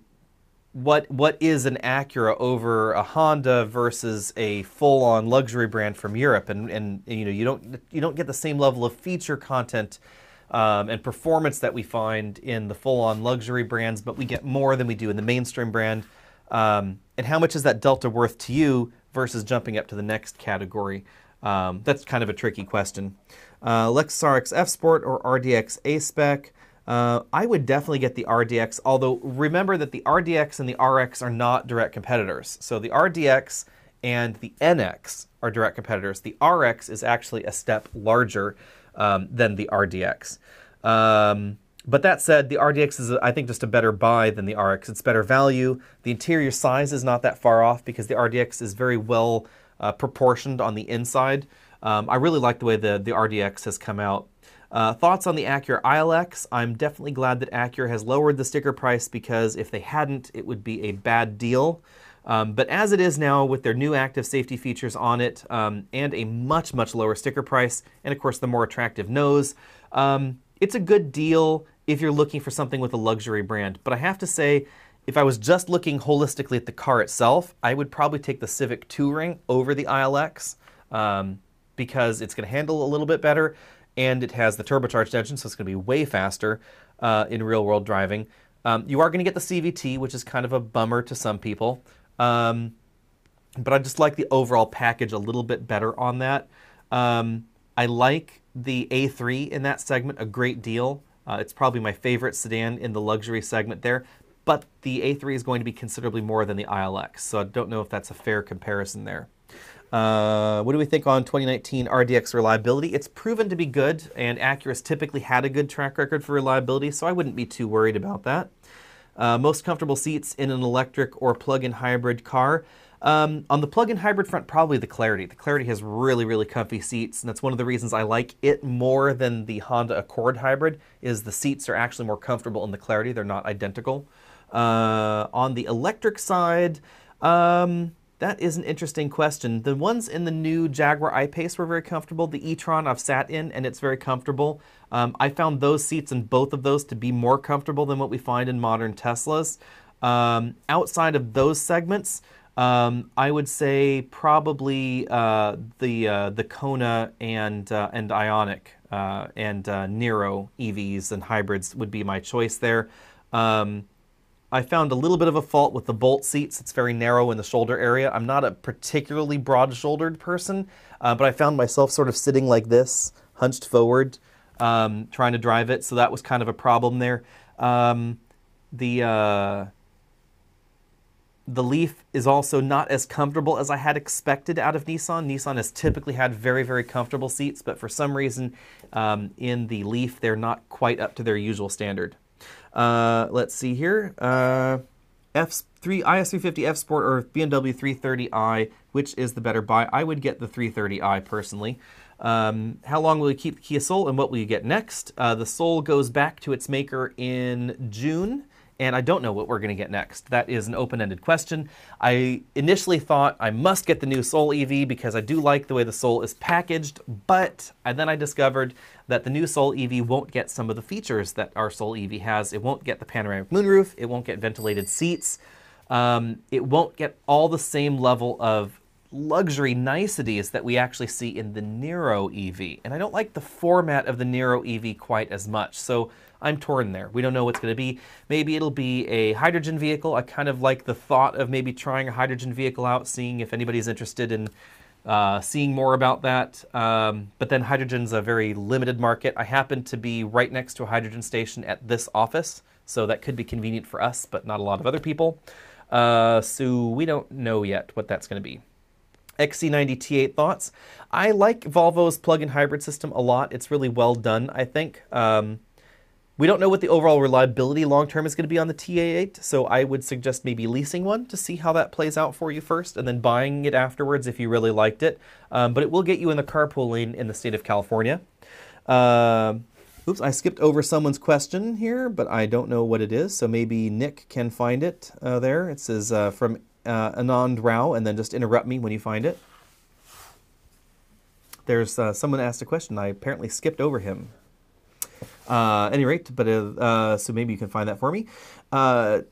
what is an Acura over a Honda versus a full-on luxury brand from Europe, and you know, you don't get the same level of feature content and performance that we find in the full-on luxury brands, but we get more than we do in the mainstream brand. And how much is that delta worth to you versus jumping up to the next category? That's kind of a tricky question. Lexus RX F Sport or Rdx A Spec? I would definitely get the Rdx, although remember that the Rdx and the RX are not direct competitors. So the Rdx and the NX are direct competitors. The RX is actually a step larger than the Rdx. But that said, the Rdx is, I think, just a better buy than the RX. It's better value. The interior size is not that far off because the Rdx is very well proportioned on the inside. I really like the way the Rdx has come out. Thoughts on the Acura Ilx? I'm definitely glad that Acura has lowered the sticker price because if they hadn't, it would be a bad deal. But as it is now with their new active safety features on it and a much, much lower sticker price, and of course the more attractive nose, it's a good deal if you're looking for something with a luxury brand. But I have to say, if I was just looking holistically at the car itself, I would probably take the Civic Touring over the Ilx because it's going to handle a little bit better. And it has the turbocharged engine, so it's going to be way faster in real-world driving. You are going to get the CVT, which is kind of a bummer to some people. But I just like the overall package a little bit better on that. I like the A3 in that segment a great deal. It's probably my favorite sedan in the luxury segment there. But the A3 is going to be considerably more than the Ilx, so I don't know if that's a fair comparison there. What do we think on 2019 Rdx Reliability? It's proven to be good, and Acura's typically had a good track record for reliability, so I wouldn't be too worried about that. Most comfortable seats in an electric or plug-in hybrid car? On the plug-in hybrid front, probably the Clarity. The Clarity has really, really comfy seats, and that's one of the reasons I like it more than the Honda Accord hybrid, is the seats are actually more comfortable in the Clarity. They're not identical. On the electric side, that is an interesting question. The ones in the new Jaguar I-Pace were very comfortable. The e-tron I've sat in, and it's very comfortable. I found those seats in both of those to be more comfortable than what we find in modern Teslas. Outside of those segments, I would say probably the Kona and Ioniq and Nero EVs and hybrids would be my choice there. I found a little bit of a fault with the Bolt seats. It's very narrow in the shoulder area. I'm not a particularly broad-shouldered person, but I found myself sort of sitting like this, hunched forward, trying to drive it, so that was kind of a problem there. The Leaf is also not as comfortable as I had expected out of Nissan. Nissan has typically had very, very comfortable seats, but for some reason in the Leaf, they're not quite up to their usual standard. Let's see here. IS350 F Sport or BMW 330i, which is the better buy? I would get the 330i personally. How long will you keep the Kia Soul and what will you get next? The Soul goes back to its maker in June, and I don't know what we're going to get next. That is an open-ended question. I initially thought I must get the new Soul EV because I do like the way the Soul is packaged, but then I discovered that the new Soul EV won't get some of the features that our Soul EV has. It won't get the panoramic moonroof. It won't get ventilated seats. It won't get all the same level of luxury niceties that we actually see in the Nero EV. And I don't like the format of the Nero EV quite as much. So I'm torn there. We don't know what's going to be. Maybe it'll be a hydrogen vehicle. I kind of like the thought of maybe trying a hydrogen vehicle out, seeing if anybody's interested in seeing more about that. But then hydrogen's a very limited market. I happen to be right next to a hydrogen station at this office, so that could be convenient for us, but not a lot of other people. So we don't know yet what that's going to be. Xc90 T8 Thoughts. I like Volvo's plug-in hybrid system a lot. It's really well done, I think. We don't know what the overall reliability long-term is going to be on the T8, so I would suggest maybe leasing one to see how that plays out for you first, and then buying it afterwards if you really liked it. But it will get you in the carpool lane in the state of California. Oops, I skipped over someone's question here, but I don't know what it is, so maybe Nick can find it there. It says from Anand Rao, and then just interrupt me when you find it. There's someone asked a question. I apparently skipped over him. At any rate, but so maybe you can find that for me.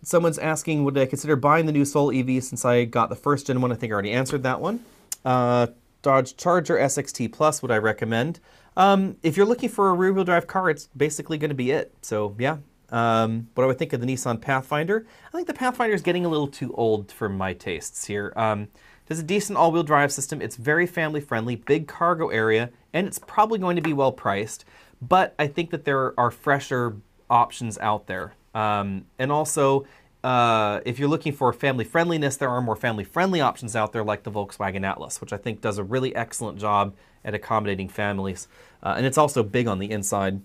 Someone's asking, would I consider buying the new Soul EV since I got the first gen one? I think I already answered that one. Dodge Charger SXT Plus would I recommend. If you're looking for a rear-wheel drive car, it's basically going to be it. So yeah. What I would think of the Nissan Pathfinder. I think the Pathfinder is getting a little too old for my tastes here. It has a decent all-wheel drive system. It's very family-friendly, big cargo area, and it's probably going to be well priced. But I think that there are fresher options out there. And also, if you're looking for family friendliness, there are more family friendly options out there like the Volkswagen Atlas, which I think does a really excellent job at accommodating families. And it's also big on the inside.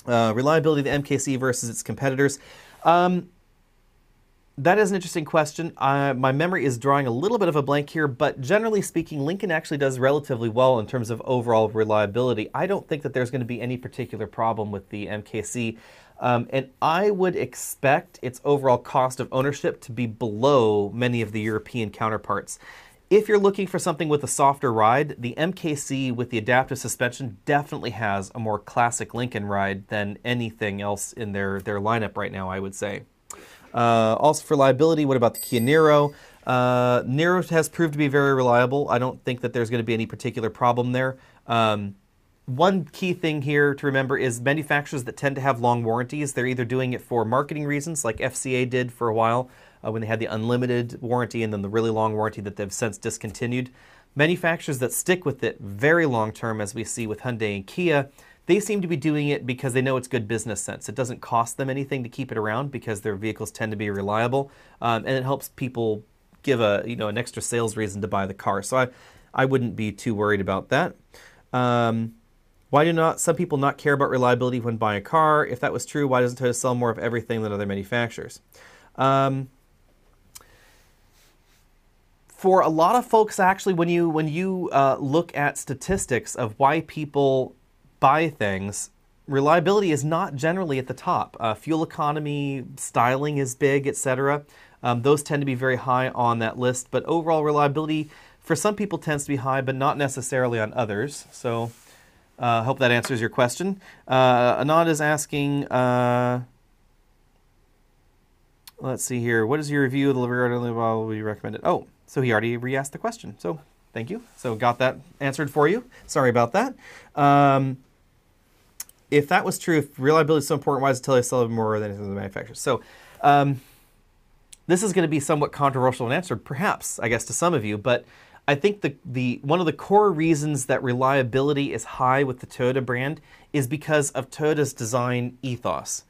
Reliability of the MKC versus its competitors. That is an interesting question. My memory is drawing a little bit of a blank here, but generally speaking, Lincoln actually does relatively well in terms of overall reliability. I don't think that there's going to be any particular problem with the MKC, and I would expect its overall cost of ownership to be below many of the European counterparts. If you're looking for something with a softer ride, the MKC with the adaptive suspension definitely has a more classic Lincoln ride than anything else in their lineup right now, I would say. Also for reliability, what about the Kia Niro? Niro has proved to be very reliable. I don't think that there's going to be any particular problem there. One key thing here to remember is manufacturers that tend to have long warranties, they're either doing it for marketing reasons, like FCA did for a while when they had the unlimited warranty and then the really long warranty that they've since discontinued. Manufacturers that stick with it very long term, as we see with Hyundai and Kia, they seem to be doing it because they know it's good business sense. It doesn't cost them anything to keep it around because their vehicles tend to be reliable, and it helps people give an extra sales reason to buy the car. So I wouldn't be too worried about that. Why do some people not care about reliability when buying a car? If that was true, why doesn't Toyota sell more of everything than other manufacturers? For a lot of folks, actually, when you look at statistics of why people buy things, reliability is not generally at the top. Fuel economy, styling is big, etc. Those tend to be very high on that list, but overall reliability for some people tends to be high, but not necessarily on others. So I hope that answers your question. Anand is asking, let's see here, what is your review of the Livery while we recommend it? Oh, so he already re-asked the question, so thank you. So got that answered for you. Sorry about that. If that was true, if reliability is so important, why does Toyota sell more than the manufacturers? So this is going to be somewhat controversial in answer, perhaps, I guess, to some of you, but I think one of the core reasons that reliability is high with the Toyota brand is because of Toyota's design ethos.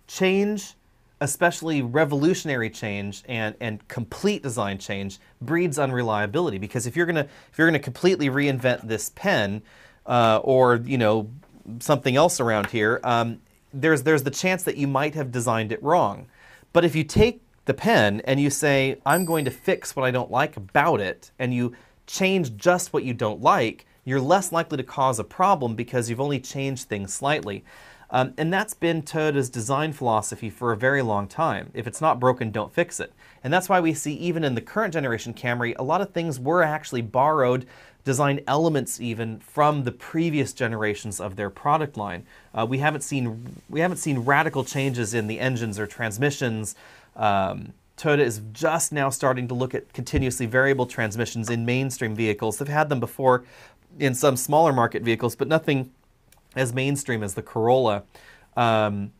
Change, especially revolutionary change and complete design change, breeds unreliability. Because if you're gonna completely reinvent this pen, or something else around here, there's the chance that you might have designed it wrong. But if you take the pen and you say, I'm going to fix what I don't like about it, and you change just what you don't like, you're less likely to cause a problem because you've only changed things slightly. And that's been Toyota's design philosophy for a very long time. If it's not broken, don't fix it. And that's why we see even in the current generation Camry, a lot of things were actually borrowed, design elements even, from the previous generations of their product line. We haven't seen radical changes in the engines or transmissions. Toyota is just now starting to look at continuously variable transmissions in mainstream vehicles. They've had them before in some smaller market vehicles, but nothing as mainstream as the Corolla. They've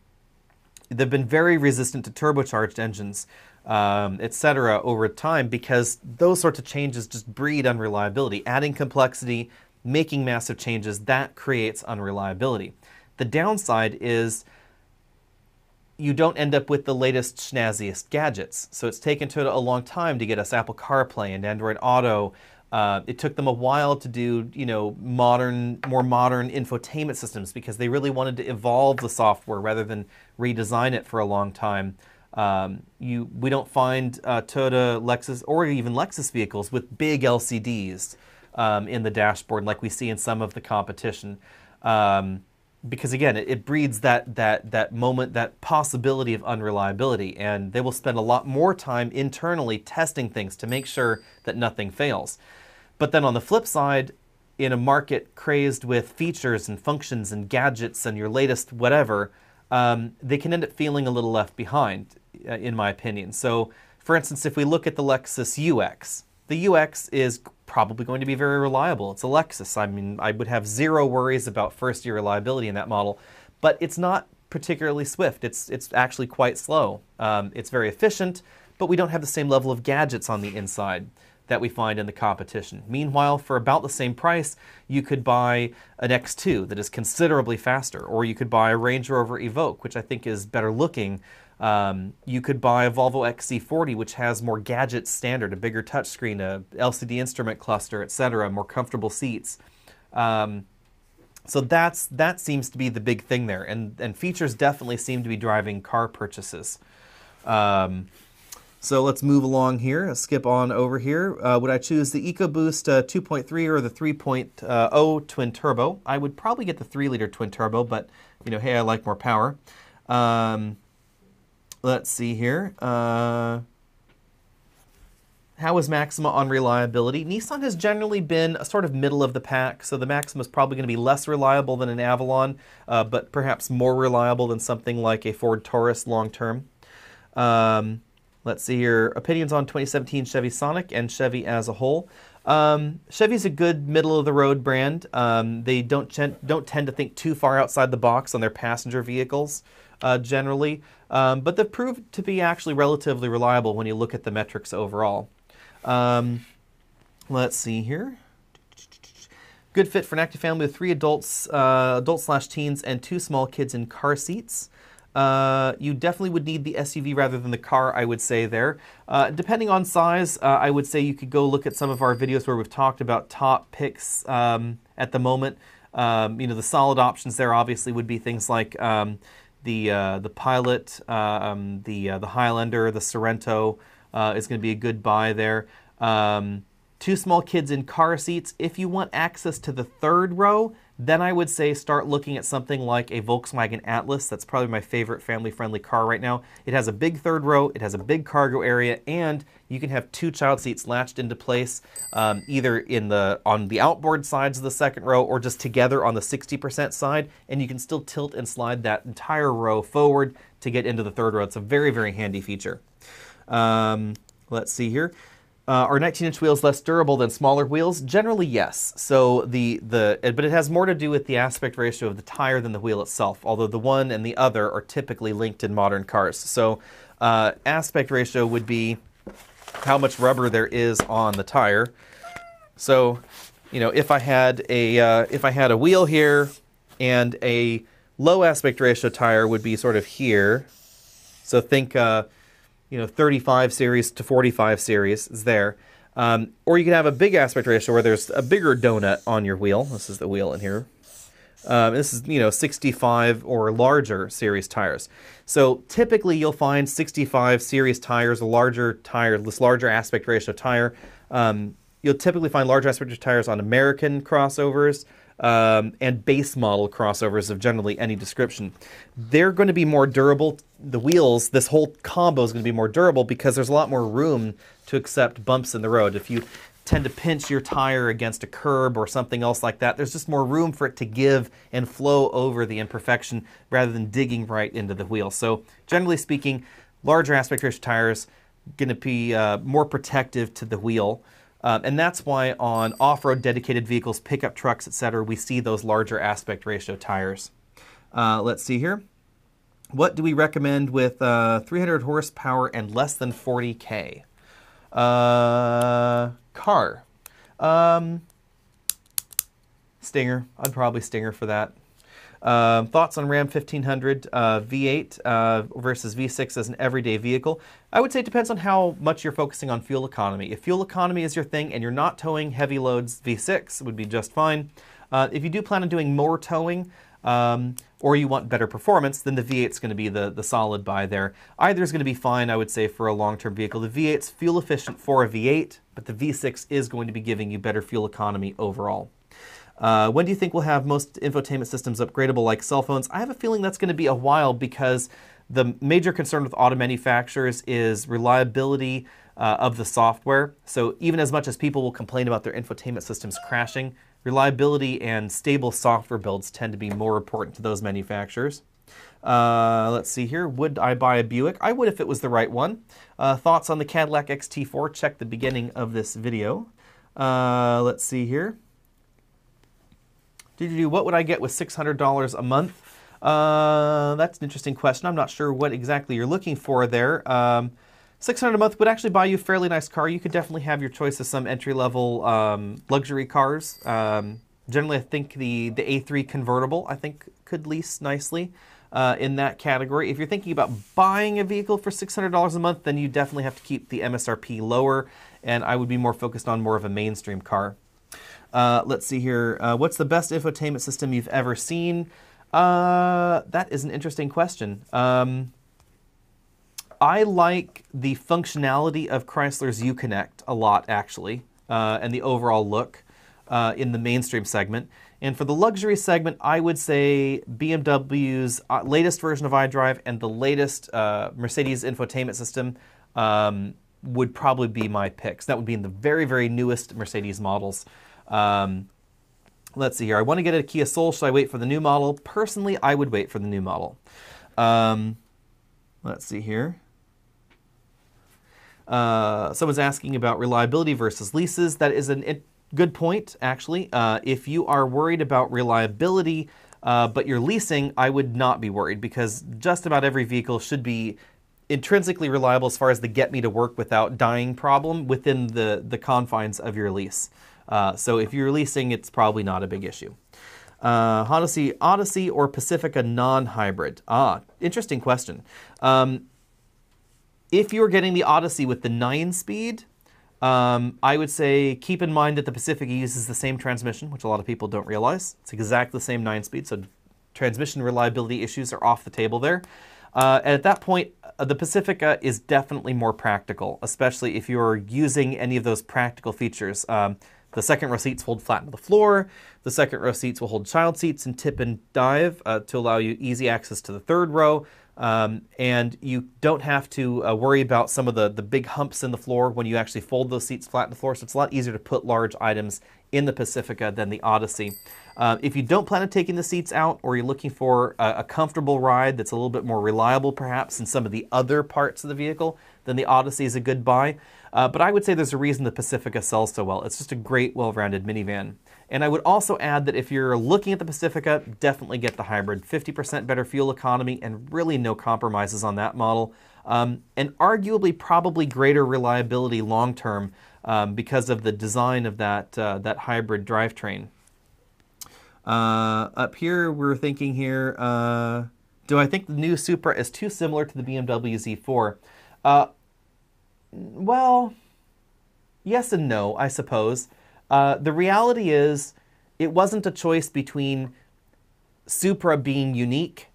been very resistant to turbocharged engines. etc. over time, because those sorts of changes just breed unreliability. Adding complexity, making massive changes, that creates unreliability. The downside is you don't end up with the latest snazziest gadgets. So it's taken to a long time to get us Apple CarPlay and Android Auto. It took them a while to do, more modern infotainment systems, because they really wanted to evolve the software rather than redesign it for a long time. We don't find Toyota, Lexus, or even Lexus vehicles with big LCDs in the dashboard like we see in some of the competition. Because again, it breeds that moment, that possibility of unreliability, and they will spend a lot more time internally testing things to make sure that nothing fails. But then on the flip side, in a market crazed with features and functions and gadgets and your latest whatever, they can end up feeling a little left behind, in my opinion. So, for instance, if we look at the Lexus UX, the UX is probably going to be very reliable. It's a Lexus. I mean, I would have zero worries about first-year reliability in that model, but it's not particularly swift. It's actually quite slow. It's very efficient, but we don't have the same level of gadgets on the inside that we find in the competition. Meanwhile, for about the same price, you could buy an X2 that is considerably faster, or you could buy a Range Rover Evoque, which I think is better looking. You could buy a Volvo XC40, which has more gadgets standard, a bigger touchscreen, a LCD instrument cluster, etc., more comfortable seats. So that seems to be the big thing there, and features definitely seem to be driving car purchases. So let's move along here. Let's skip on over here. Would I choose the EcoBoost 2.3 or the 3.0 twin turbo? I would probably get the 3-liter twin turbo, but hey, I like more power. Let's see here. How is Maxima on reliability? Nissan has generally been a sort of middle of the pack, so the Maxima is probably going to be less reliable than an Avalon, but perhaps more reliable than something like a Ford Taurus long term. Let's see here. Opinions on 2017 Chevy Sonic and Chevy as a whole. Chevy's a good middle-of-the-road brand. They don't tend to think too far outside the box on their passenger vehicles, generally. But they've proved to be actually relatively reliable when you look at the metrics overall. Let's see here. Good fit for an active family with 3 adults, adults/teens, and 2 small kids in car seats. You definitely would need the SUV rather than the car, I would say there. Depending on size, I would say you could go look at some of our videos where we've talked about top picks at the moment. The solid options there obviously would be things like the Pilot, the Highlander, the Sorento is going to be a good buy there. 2 small kids in car seats. If you want access to the 3rd row, then I would say start looking at something like a Volkswagen Atlas. That's probably my favorite family-friendly car right now. It has a big 3rd row, it has a big cargo area, and you can have 2 child seats latched into place, either on the outboard sides of the 2nd row or just together on the 60% side, and you can still tilt and slide that entire row forward to get into the 3rd row. It's a very, very handy feature. Let's see here. Are 19-inch wheels less durable than smaller wheels? Generally, yes. So but it has more to do with the aspect ratio of the tire than the wheel itself, although the one and the other are typically linked in modern cars. So aspect ratio would be how much rubber there is on the tire. So, if I had a wheel here, and a low aspect ratio tire would be sort of here. So think 35 series to 45 series is there. Or you can have a big aspect ratio where there's a bigger donut on your wheel. This is the wheel in here. This is, 65 or larger series tires. So typically you'll find 65 series tires, a larger tire, this larger aspect ratio tire. You'll typically find larger aspect ratio tires on American crossovers, and base model crossovers of generally any description. They're going to be more durable. The wheels, this whole combo is going to be more durable because there's a lot more room to accept bumps in the road. If you tend to pinch your tire against a curb or something else like that, there's just more room for it to give and flow over the imperfection rather than digging right into the wheel. So generally speaking, larger aspect ratio tires going to be more protective to the wheel. And that's why on off-road dedicated vehicles, pickup trucks, etc., we see those larger aspect ratio tires. Let's see here. What do we recommend with 300 horsepower and less than 40K? Car. Stinger. I'd probably Stinger for that. Thoughts on Ram 1500 V8 versus V6 as an everyday vehicle? I would say it depends on how much you're focusing on fuel economy. If fuel economy is your thing and you're not towing heavy loads, V6 would be just fine. If you do plan on doing more towing, or you want better performance, then the V8 is going to be the solid buy there. Either is going to be fine, I would say, for a long-term vehicle. The V8's fuel efficient for a V8, but the V6 is going to be giving you better fuel economy overall. When do you think we'll have most infotainment systems upgradable like cell phones? I have a feeling that's going to be a while because the major concern with auto manufacturers is reliability of the software. So even as much as people will complain about their infotainment systems crashing, reliability and stable software builds tend to be more important to those manufacturers. Let's see here. Would I buy a Buick? I would if it was the right one. Thoughts on the Cadillac Xt4? Check the beginning of this video. Let's see here. What would I get with $600 a month? That's an interesting question. I'm not sure what exactly you're looking for there. $600 a month would actually buy you a fairly nice car. You could definitely have your choice of some entry-level luxury cars. Generally, I think the A3 convertible, I think, could lease nicely in that category. If you're thinking about buying a vehicle for $600 a month, then you definitely have to keep the MSRP lower, and I would be more focused on more of a mainstream car. Let's see here. What's the best infotainment system you've ever seen? That is an interesting question. I like the functionality of Chrysler's Uconnect a lot, actually, and the overall look in the mainstream segment. And for the luxury segment, I would say BMW's latest version of iDrive and the latest Mercedes infotainment system would probably be my picks. That would be in the very, very newest Mercedes models. Let's see here. I want to get a Kia Soul. Should I wait for the new model? Personally, I would wait for the new model. Let's see here. Someone's asking about reliability versus leases. That is a good point, actually. If you are worried about reliability, but you're leasing, I would not be worried because just about every vehicle should be intrinsically reliable as far as the get me to work without dying problem within the confines of your lease. So if you're leasing, it's probably not a big issue. Odyssey or Pacifica non-hybrid? Interesting question. If you're getting the Odyssey with the 9-speed, I would say keep in mind that the Pacifica uses the same transmission, which a lot of people don't realize. It's exactly the same 9-speed, so transmission reliability issues are off the table there. And at that point, the Pacifica is definitely more practical, especially if you're using any of those practical features. The second row seats fold flat to the floor. The second row seats will hold child seats and tip and dive to allow you easy access to the third row. And you don't have to worry about some of the big humps in the floor when you actually fold those seats flat to the floor. So it's a lot easier to put large items in the Pacifica than the Odyssey. If you don't plan on taking the seats out, or you're looking for a comfortable ride that's a little bit more reliable perhaps in some of the other parts of the vehicle, then the Odyssey is a good buy. But I would say there's a reason the Pacifica sells so well. It's just a great, well-rounded minivan. And I would also add that if you're looking at the Pacifica, definitely get the hybrid. 50% better fuel economy and really no compromises on that model. And arguably probably greater reliability long-term because of the design of that hybrid drivetrain. Up here, we're thinking here, do I think the new Supra is too similar to the BMW Z4? Well, yes and no, I suppose. The reality is, it wasn't a choice between Supra being unique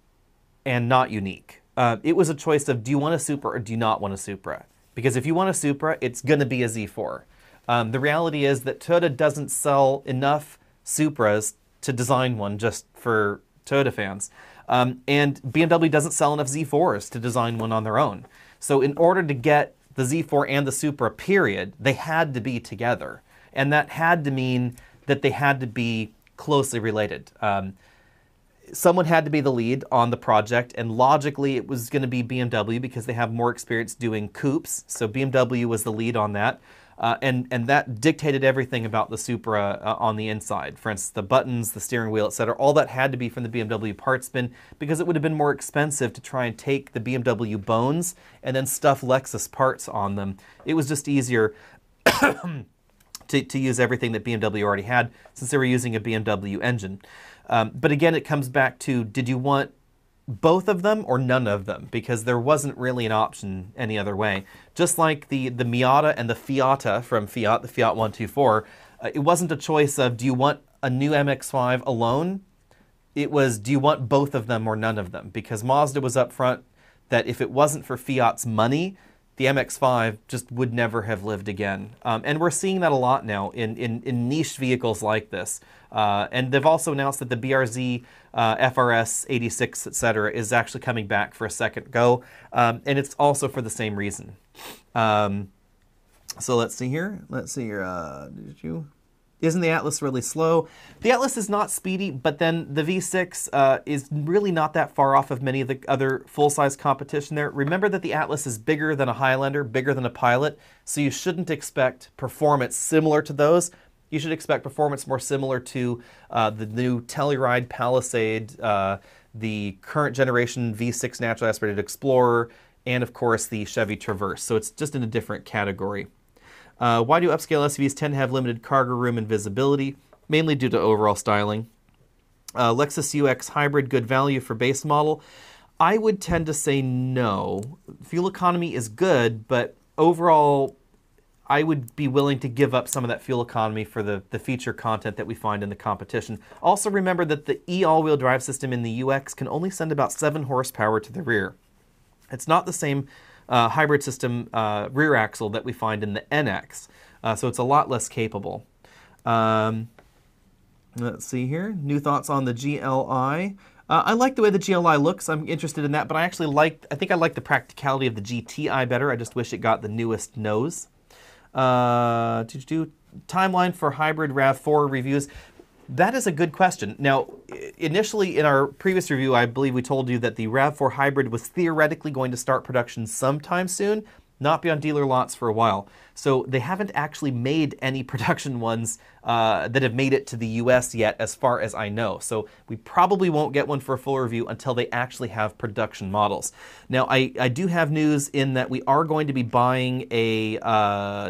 and not unique. It was a choice of, do you want a Supra or do you not want a Supra? Because if you want a Supra, it's going to be a Z4. The reality is that Toyota doesn't sell enough Supras to design one just for Toyota fans. And BMW doesn't sell enough Z4s to design one on their own. So in order to get the Z4 and the Supra, period, they had to be together. And that had to mean that they had to be closely related. Someone had to be the lead on the project, and logically it was going to be BMW because they have more experience doing coupes. So BMW was the lead on that. And that dictated everything about the Supra on the inside. For instance, the buttons, the steering wheel, etc. All that had to be from the BMW parts bin because it would have been more expensive to try and take the BMW bones and then stuff Lexus parts on them. It was just easier to use everything that BMW already had since they were using a BMW engine. But again, it comes back to, did you want both of them or none of them? Because there wasn't really an option any other way. Just like the Miata and the Fiata from Fiat, the Fiat 124, it wasn't a choice of, do you want a new MX-5 alone? It was, do you want both of them or none of them? Because Mazda was up front that if it wasn't for Fiat's money, the MX-5 just would never have lived again. And we're seeing that a lot now in niche vehicles like this. And they've also announced that the BRZ, FRS 86, etc., is actually coming back for a second go. And it's also for the same reason. So let's see here. Isn't the Atlas really slow? The Atlas is not speedy, but then the V6 is really not that far off of many of the other full-size competition there. Remember that the Atlas is bigger than a Highlander, bigger than a Pilot, so you shouldn't expect performance similar to those. You should expect performance more similar to the new Telluride Palisade, the current generation V6 naturally aspirated Explorer, and of course the Chevy Traverse. So it's just in a different category. Why do upscale SUVs tend to have limited cargo room and visibility? Mainly due to overall styling. Lexus UX Hybrid, good value for base model? I would tend to say no. Fuel economy is good, but overall, I would be willing to give up some of that fuel economy for the feature content that we find in the competition. Also remember that the E all-wheel drive system in the UX can only send about 7 horsepower to the rear. It's not the same hybrid system rear axle that we find in the NX. So it's a lot less capable. Let's see here. New thoughts on the GLI. I like the way the GLI looks. I'm interested in that, but I think I like the practicality of the GTI better. I just wish it got the newest nose. Timeline for hybrid RAV4 reviews. That is a good question. Now, initially in our previous review, I believe we told you that the RAV4 hybrid was theoretically going to start production sometime soon, not be on dealer lots for a while. So they haven't actually made any production ones that have made it to the US yet, as far as I know. So we probably won't get one for a full review until they actually have production models. Now, I do have news in that we are going to be buying a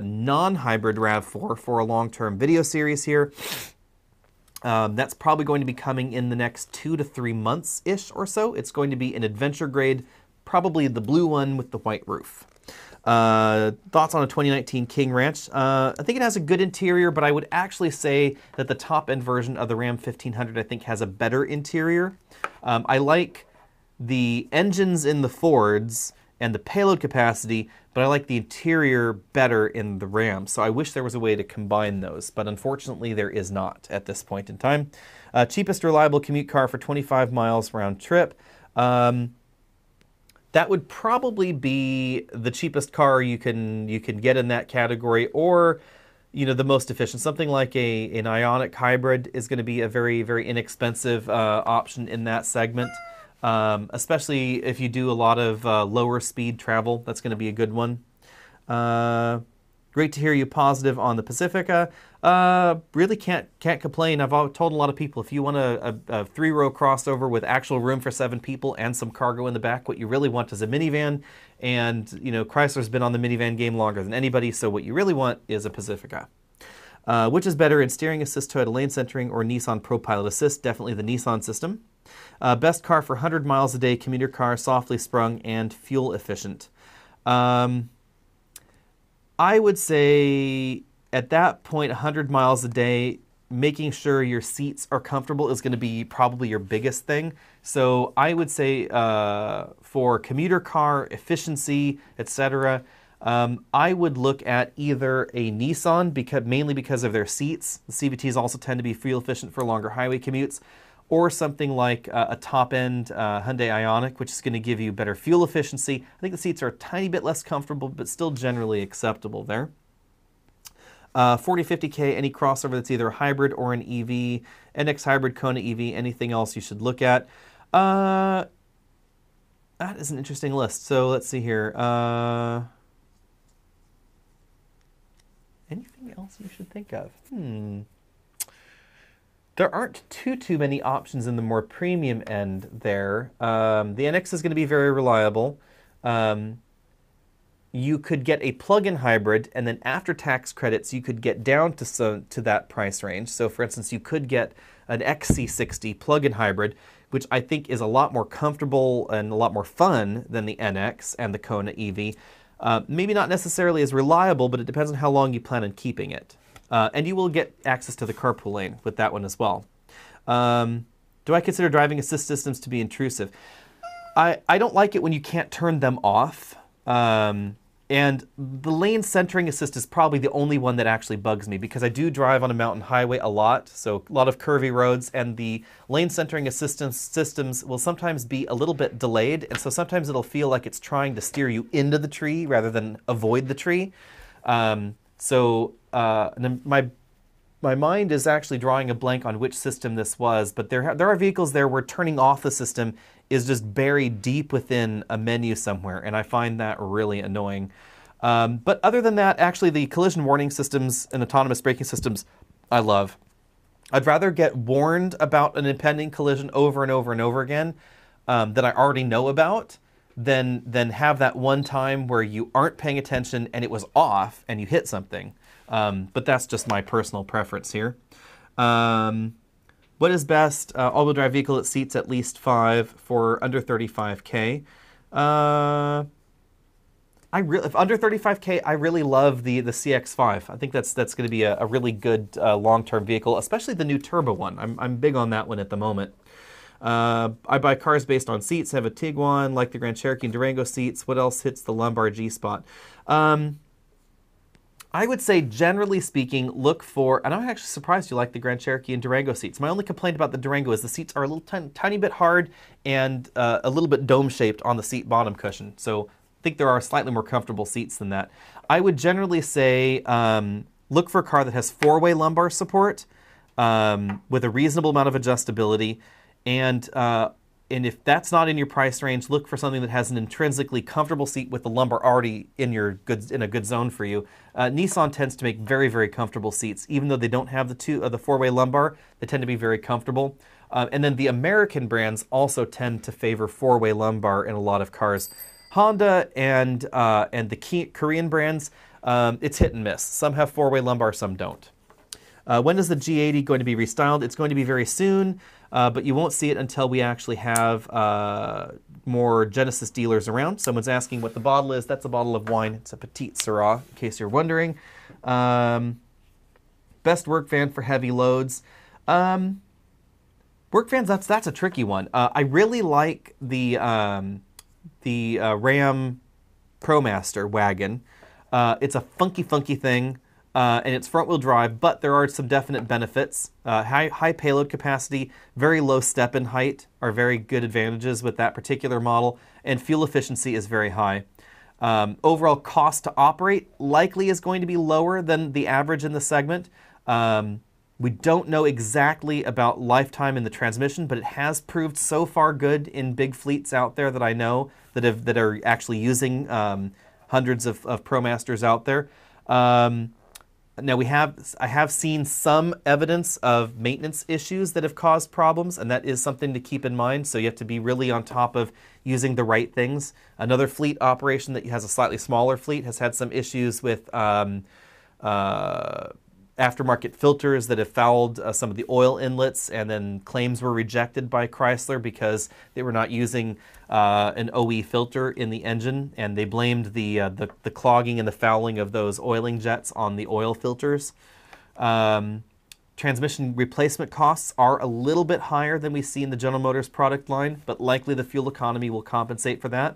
non-hybrid RAV4 for a long-term video series here. That's probably going to be coming in the next 2 to 3 months-ish or so. It's going to be an adventure grade, probably the blue one with the white roof. Thoughts on a 2019 King Ranch? I think it has a good interior, but I would actually say that the top-end version of the Ram 1500 I think has a better interior. I like the engines in the Fords and the payload capacity, but I like the interior better in the Ram. So I wish there was a way to combine those, but unfortunately there is not at this point in time. Cheapest reliable commute car for 25 miles round trip. That would probably be the cheapest car you can get in that category, or the most efficient. Something like an Ioniq hybrid is going to be a very, very inexpensive option in that segment. Especially if you do a lot of lower speed travel, that's going to be a good one. Great to hear you positive on the Pacifica. Really can't complain. I've told a lot of people, if you want a 3-row crossover with actual room for 7 people and some cargo in the back, what you really want is a minivan. And Chrysler's been on the minivan game longer than anybody, so what you really want is a Pacifica. Which is better in steering assist, Toyota lane centering, or Nissan ProPilot Assist? Definitely the Nissan system. Best car for 100 miles a day, commuter car, softly sprung, and fuel efficient. I would say at that point, 100 miles a day, making sure your seats are comfortable is going to be probably your biggest thing. So I would say for commuter car, efficiency, etc., I would look at either a Nissan, mainly because of their seats. The CVTs also tend to be fuel efficient for longer highway commutes, or something like a top-end Hyundai Ioniq, which is going to give you better fuel efficiency. I think the seats are a tiny bit less comfortable, but still generally acceptable there. 40-50K, any crossover that's either a hybrid or an EV, NX Hybrid, Kona EV, anything else you should look at. That is an interesting list. So let's see here. else you should think of? There aren't too many options in the more premium end there. The NX is going to be very reliable. You could get a plug-in hybrid, and then after tax credits, you could get down to that price range. So, for instance, you could get an Xc90 plug-in hybrid, which I think is a lot more comfortable and a lot more fun than the NX and the Kona EV. Maybe not necessarily as reliable, but it depends on how long you plan on keeping it. And you will get access to the carpool lane with that one as well. Do I consider driving assist systems to be intrusive? I don't like it when you can't turn them off. And the lane centering assist is probably the only one that actually bugs me, because I do drive on a mountain highway a lot, so a lot of curvy roads, and the lane centering assistance systems will sometimes be a little bit delayed, and so sometimes it'll feel like it's trying to steer you into the tree rather than avoid the tree. My mind is actually drawing a blank on which system this was, but there are vehicles there where turning off the system is just buried deep within a menu somewhere, and I find that really annoying. But other than that, actually the collision warning systems and autonomous braking systems I love. I'd rather get warned about an impending collision over and over and over again that I already know about than have that one time where you aren't paying attention and it was off and you hit something. But that's just my personal preference here. What is best? All-wheel drive vehicle that seats at least 5 for under 35K. If under 35K, I really love the CX-5. I think that's going to be a really good long-term vehicle, especially the new turbo one. I'm big on that one at the moment. I buy cars based on seats. I have a Tiguan, like the Grand Cherokee and Durango seats. What else hits the lumbar G-spot? I would say, generally speaking, look for, and I'm actually surprised you like the Grand Cherokee and Durango seats. My only complaint about the Durango is the seats are a little tiny bit hard and a little bit dome-shaped on the seat bottom cushion. So I think there are slightly more comfortable seats than that. I would generally say look for a car that has 4-way lumbar support with a reasonable amount of adjustability, and if that's not in your price range, look for something that has an intrinsically comfortable seat with the lumbar already in a good zone for you. Nissan tends to make very, very comfortable seats, even though they don't have the 4-way lumbar. They tend to be very comfortable. And then the American brands also tend to favor 4-way lumbar in a lot of cars. Honda and the Korean brands, it's hit and miss. Some have 4-way lumbar, some don't. When is the G80 going to be restyled? It's going to be very soon, but you won't see it until we actually have more Genesis dealers around. Someone's asking what the bottle is. That's a bottle of wine. It's a Petite Syrah, in case you're wondering. Best work van for heavy loads. Work vans, that's a tricky one. I really like the Ram ProMaster wagon. It's a funky thing. And it's front-wheel drive, but there are some definite benefits. High payload capacity, very low step-in height are very good advantages with that particular model, and fuel efficiency is very high. Overall cost to operate likely is going to be lower than the average in the segment. We don't know exactly about lifetime in the transmission, but it has proved so far good in big fleets out there that I know that are actually using hundreds of ProMasters out there. Now I have seen some evidence of maintenance issues that have caused problems, and that is something to keep in mind. So you have to be really on top of using the right things. Another fleet operation that has a slightly smaller fleet has had some issues with aftermarket filters that have fouled some of the oil inlets, and then claims were rejected by Chrysler because they were not using an OE filter in the engine, and they blamed the clogging and the fouling of those oiling jets on the oil filters. Transmission replacement costs are a little bit higher than we see in the General Motors product line, but likely the fuel economy will compensate for that.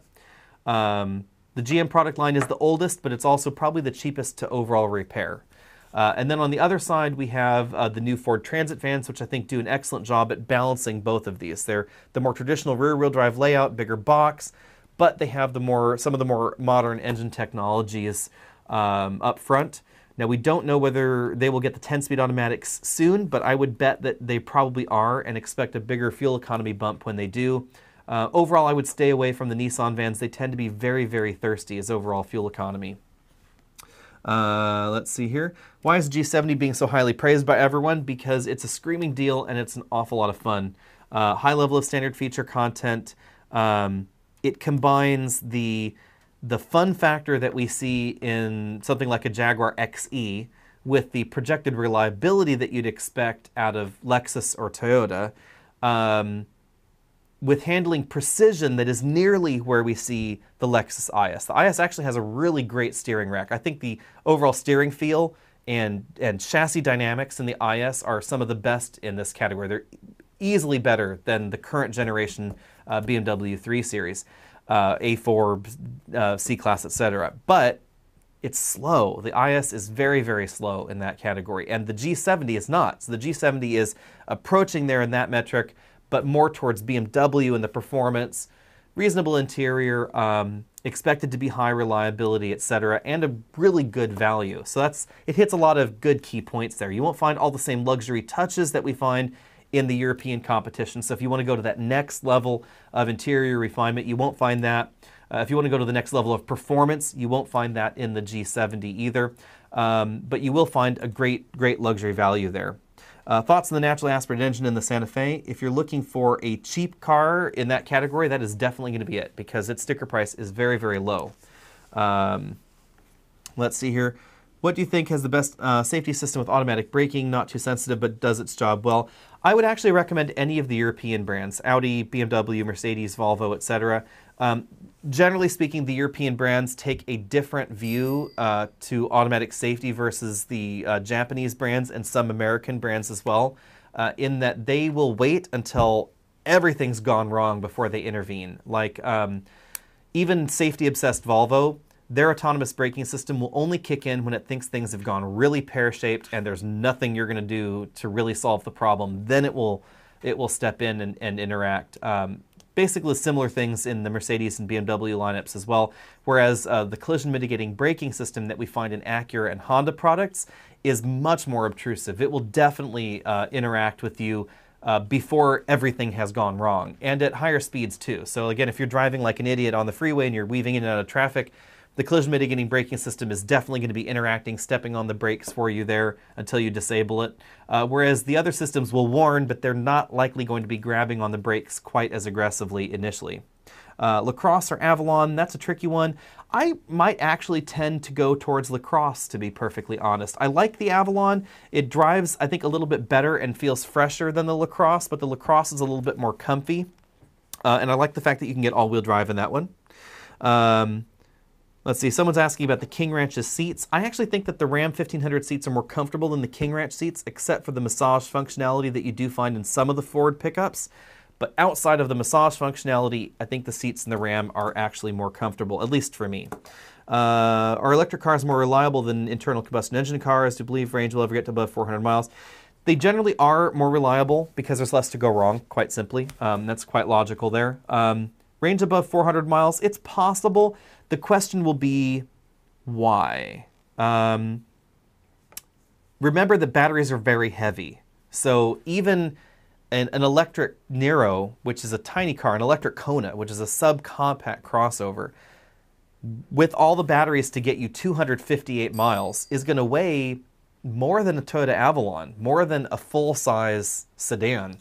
The GM product line is the oldest, but it's also probably the cheapest to overall repair. And then on the other side, we have the new Ford Transit vans, which I think do an excellent job at balancing both of these. They're the more traditional rear-wheel drive layout, bigger box, but they have some of the more modern engine technologies up front. Now, we don't know whether they will get the 10-speed automatics soon, but I would bet that they probably are, and expect a bigger fuel economy bump when they do. Overall, I would stay away from the Nissan vans. They tend to be very, very thirsty as overall fuel economy. Let's see here. Why is the G70 being so highly praised by everyone? Because it's a screaming deal and it's an awful lot of fun. High level of standard feature content. It combines the fun factor that we see in something like a Jaguar Xe with the projected reliability that you'd expect out of Lexus or Toyota, with handling precision that is nearly where we see the Lexus IS. The IS actually has a really great steering rack. I think the overall steering feel and chassis dynamics in the IS are some of the best in this category. They're easily better than the current generation BMW 3 Series, A4, C-Class, etc. But it's slow. The IS is very, very slow in that category, and the G70 is not. So the G70 is approaching there in that metric, but more towards BMW in the performance, reasonable interior, expected to be high reliability, etc., and a really good value. So it hits a lot of good key points there. You won't find all the same luxury touches that we find in the European competition. So if you want to go to that next level of interior refinement, you won't find that. If you want to go to the next level of performance, you won't find that in the G70 either. But you will find a great luxury value there. Thoughts on the naturally aspirated engine in the Santa Fe? If you're looking for a cheap car in that category, that is definitely going to be it, because its sticker price is very, very low. Let's see here. What do you think has the best safety system with automatic braking? Not too sensitive, but does its job well. I would actually recommend any of the European brands, Audi, BMW, Mercedes, Volvo, etc. Generally speaking, the European brands take a different view to automatic safety versus the Japanese brands and some American brands as well, in that they will wait until everything's gone wrong before they intervene. Like even safety-obsessed Volvo, their autonomous braking system will only kick in when it thinks things have gone really pear-shaped and there's nothing you're going to do to really solve the problem. Then it will step in and interact. Basically similar things in the Mercedes and BMW lineups as well, whereas the collision mitigating braking system that we find in Acura and Honda products is much more obtrusive. It will definitely interact with you before everything has gone wrong, and at higher speeds too. So again, if you're driving like an idiot on the freeway and you're weaving in and out of traffic, the collision mitigating braking system is definitely going to be interacting, stepping on the brakes for you there until you disable it. Whereas the other systems will warn, but they're not likely going to be grabbing on the brakes quite as aggressively initially. LaCrosse or Avalon, that's a tricky one. I might actually tend to go towards LaCrosse, to be perfectly honest. I like the Avalon. It drives, I think, a little bit better and feels fresher than the LaCrosse, but the LaCrosse is a little bit more comfy. And I like the fact that you can get all-wheel drive in that one. Let's see, someone's asking about the King Ranch's seats. I actually think that the Ram 1500 seats are more comfortable than the King Ranch seats, except for the massage functionality that you do find in some of the Ford pickups. But outside of the massage functionality, I think the seats in the Ram are actually more comfortable, at least for me. Are electric cars more reliable than internal combustion engine cars? Do you believe range will ever get to above 400 miles? They generally are more reliable because there's less to go wrong, quite simply. That's quite logical there. Range above 400 miles, it's possible. The question will be, why? Remember that batteries are very heavy. So even an electric Niro, which is a tiny car, an electric Kona, which is a subcompact crossover, with all the batteries to get you 258 miles, is going to weigh more than a Toyota Avalon, more than a full-size sedan.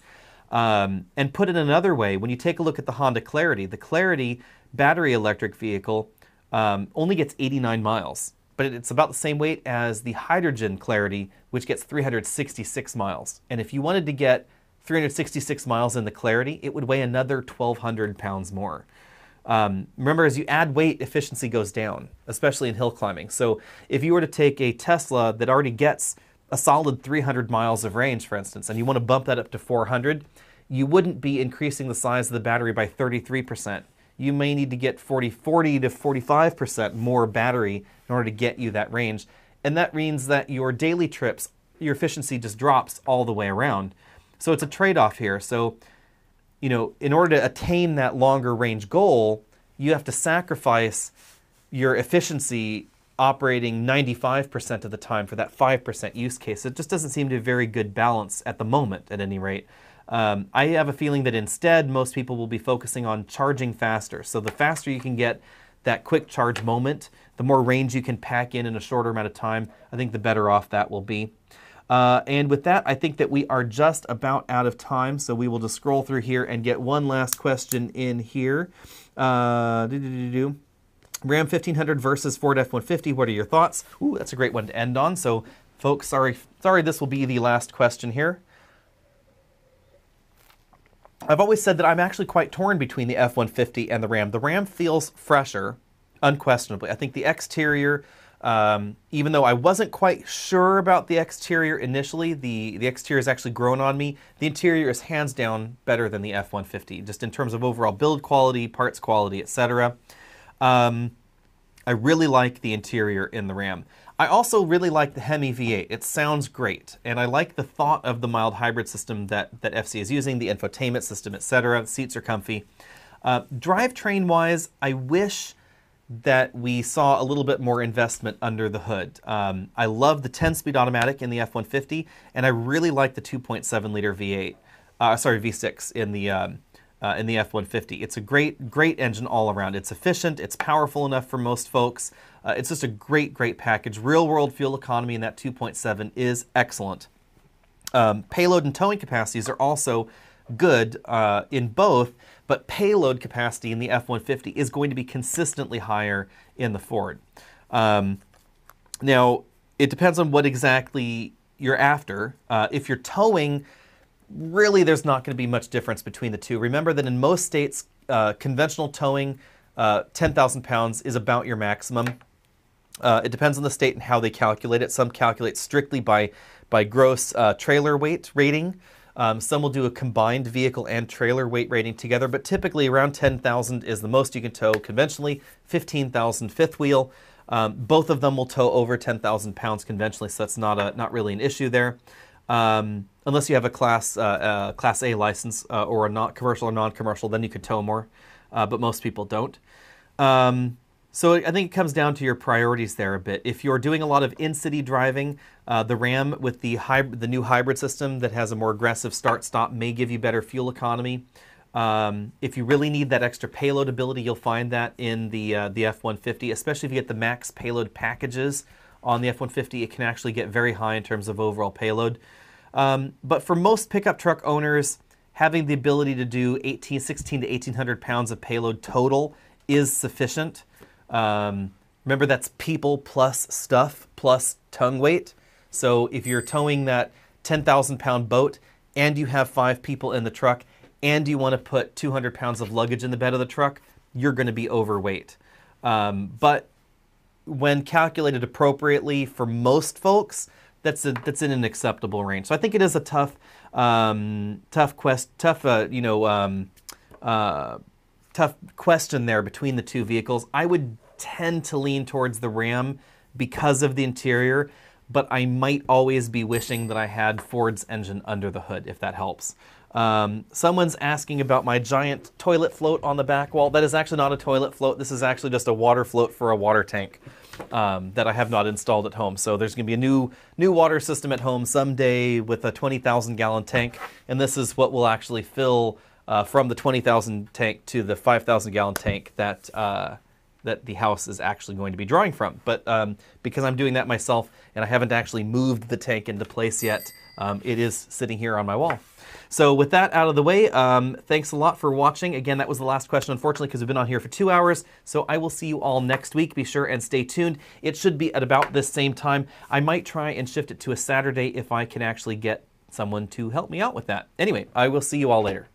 And put it another way, when you take a look at the Honda Clarity, the Clarity battery electric vehicle only gets 89 miles, but it's about the same weight as the hydrogen Clarity, which gets 366 miles. And if you wanted to get 366 miles in the Clarity, it would weigh another 1,200 pounds more. Remember, as you add weight, efficiency goes down, especially in hill climbing. So if you were to take a Tesla that already gets a solid 300 miles of range, for instance, and you want to bump that up to 400, you wouldn't be increasing the size of the battery by 33%. You may need to get 40 to 45% more battery in order to get you that range. And that means that your daily trips, your efficiency just drops all the way around. So it's a trade-off here. So, you know, in order to attain that longer range goal, you have to sacrifice your efficiency operating 95% of the time for that 5% use case. It just doesn't seem to be a very good balance at the moment, at any rate. I have a feeling that instead, most people will be focusing on charging faster. So the faster you can get that quick charge moment, the more range you can pack in a shorter amount of time, I think the better off that will be. And with that, I think that we are just about out of time, so we will just scroll through here and get one last question in here. Ram 1500 versus Ford F-150, what are your thoughts? Ooh, that's a great one to end on. So, folks, sorry, this will be the last question here. I've always said that I'm actually quite torn between the F-150 and the Ram. The Ram feels fresher, unquestionably. I think the exterior, even though I wasn't quite sure about the exterior initially, the exterior has actually grown on me. The interior is hands down better than the F-150, just in terms of overall build quality, parts quality, etc. I really like the interior in the Ram. I also really like the Hemi V8. It sounds great, and I like the thought of the mild hybrid system that FC is using, the infotainment system, etc. The seats are comfy. Drivetrain-wise, I wish that we saw a little bit more investment under the hood. I love the 10-speed automatic in the F-150, and I really like the 2.7-liter V8. V6 in the F-150. It's a great engine all around. It's efficient. It's powerful enough for most folks. It's just a great package. Real-world fuel economy in that 2.7 is excellent. Payload and towing capacities are also good in both, but payload capacity in the F-150 is going to be consistently higher in the Ford. Now, it depends on what exactly you're after. If you're towing, really there's not going to be much difference between the two. Remember that in most states, conventional towing, 10,000 pounds is about your maximum. It depends on the state and how they calculate it. Some calculate strictly by gross trailer weight rating. Some will do a combined vehicle and trailer weight rating together, but typically around 10,000 is the most you can tow conventionally, 15,000 fifth wheel. Both of them will tow over 10,000 pounds conventionally, so that's not really an issue there. Unless you have a Class A license or a commercial or non-commercial, then you could tow more, but most people don't. So I think it comes down to your priorities there a bit. If you're doing a lot of in-city driving, the Ram with the new hybrid system that has a more aggressive start-stop may give you better fuel economy. If you really need that extra payload ability, you'll find that in the F-150, especially if you get the max payload packages on the F-150. It can actually get very high in terms of overall payload. But for most pickup truck owners, having the ability to do 16 to 1,800 pounds of payload total is sufficient. Remember, that's people plus stuff plus tongue weight. So if you're towing that 10,000 pound boat and you have 5 people in the truck and you want to put 200 pounds of luggage in the bed of the truck, you're going to be overweight. But when calculated appropriately for most folks, that's in an acceptable range. So I think it is a tough question there between the two vehicles. I would tend to lean towards the Ram because of the interior, but I might always be wishing that I had Ford's engine under the hood, if that helps. Someone's asking about my giant toilet float on the back wall. That is actually not a toilet float. This is actually just a water float for a water tank that I have not installed at home. So there's going to be a new water system at home someday with a 20,000 gallon tank, and this is what will actually fill from the 20,000 tank to the 5,000 gallon tank that the house is actually going to be drawing from. But because I'm doing that myself and I haven't actually moved the tank into place yet, it is sitting here on my wall. So with that out of the way, thanks a lot for watching. Again, that was the last question, unfortunately, because we've been on here for 2 hours. So I will see you all next week. Be sure and stay tuned. It should be at about this same time. I might try and shift it to a Saturday if I can actually get someone to help me out with that. Anyway, I will see you all later.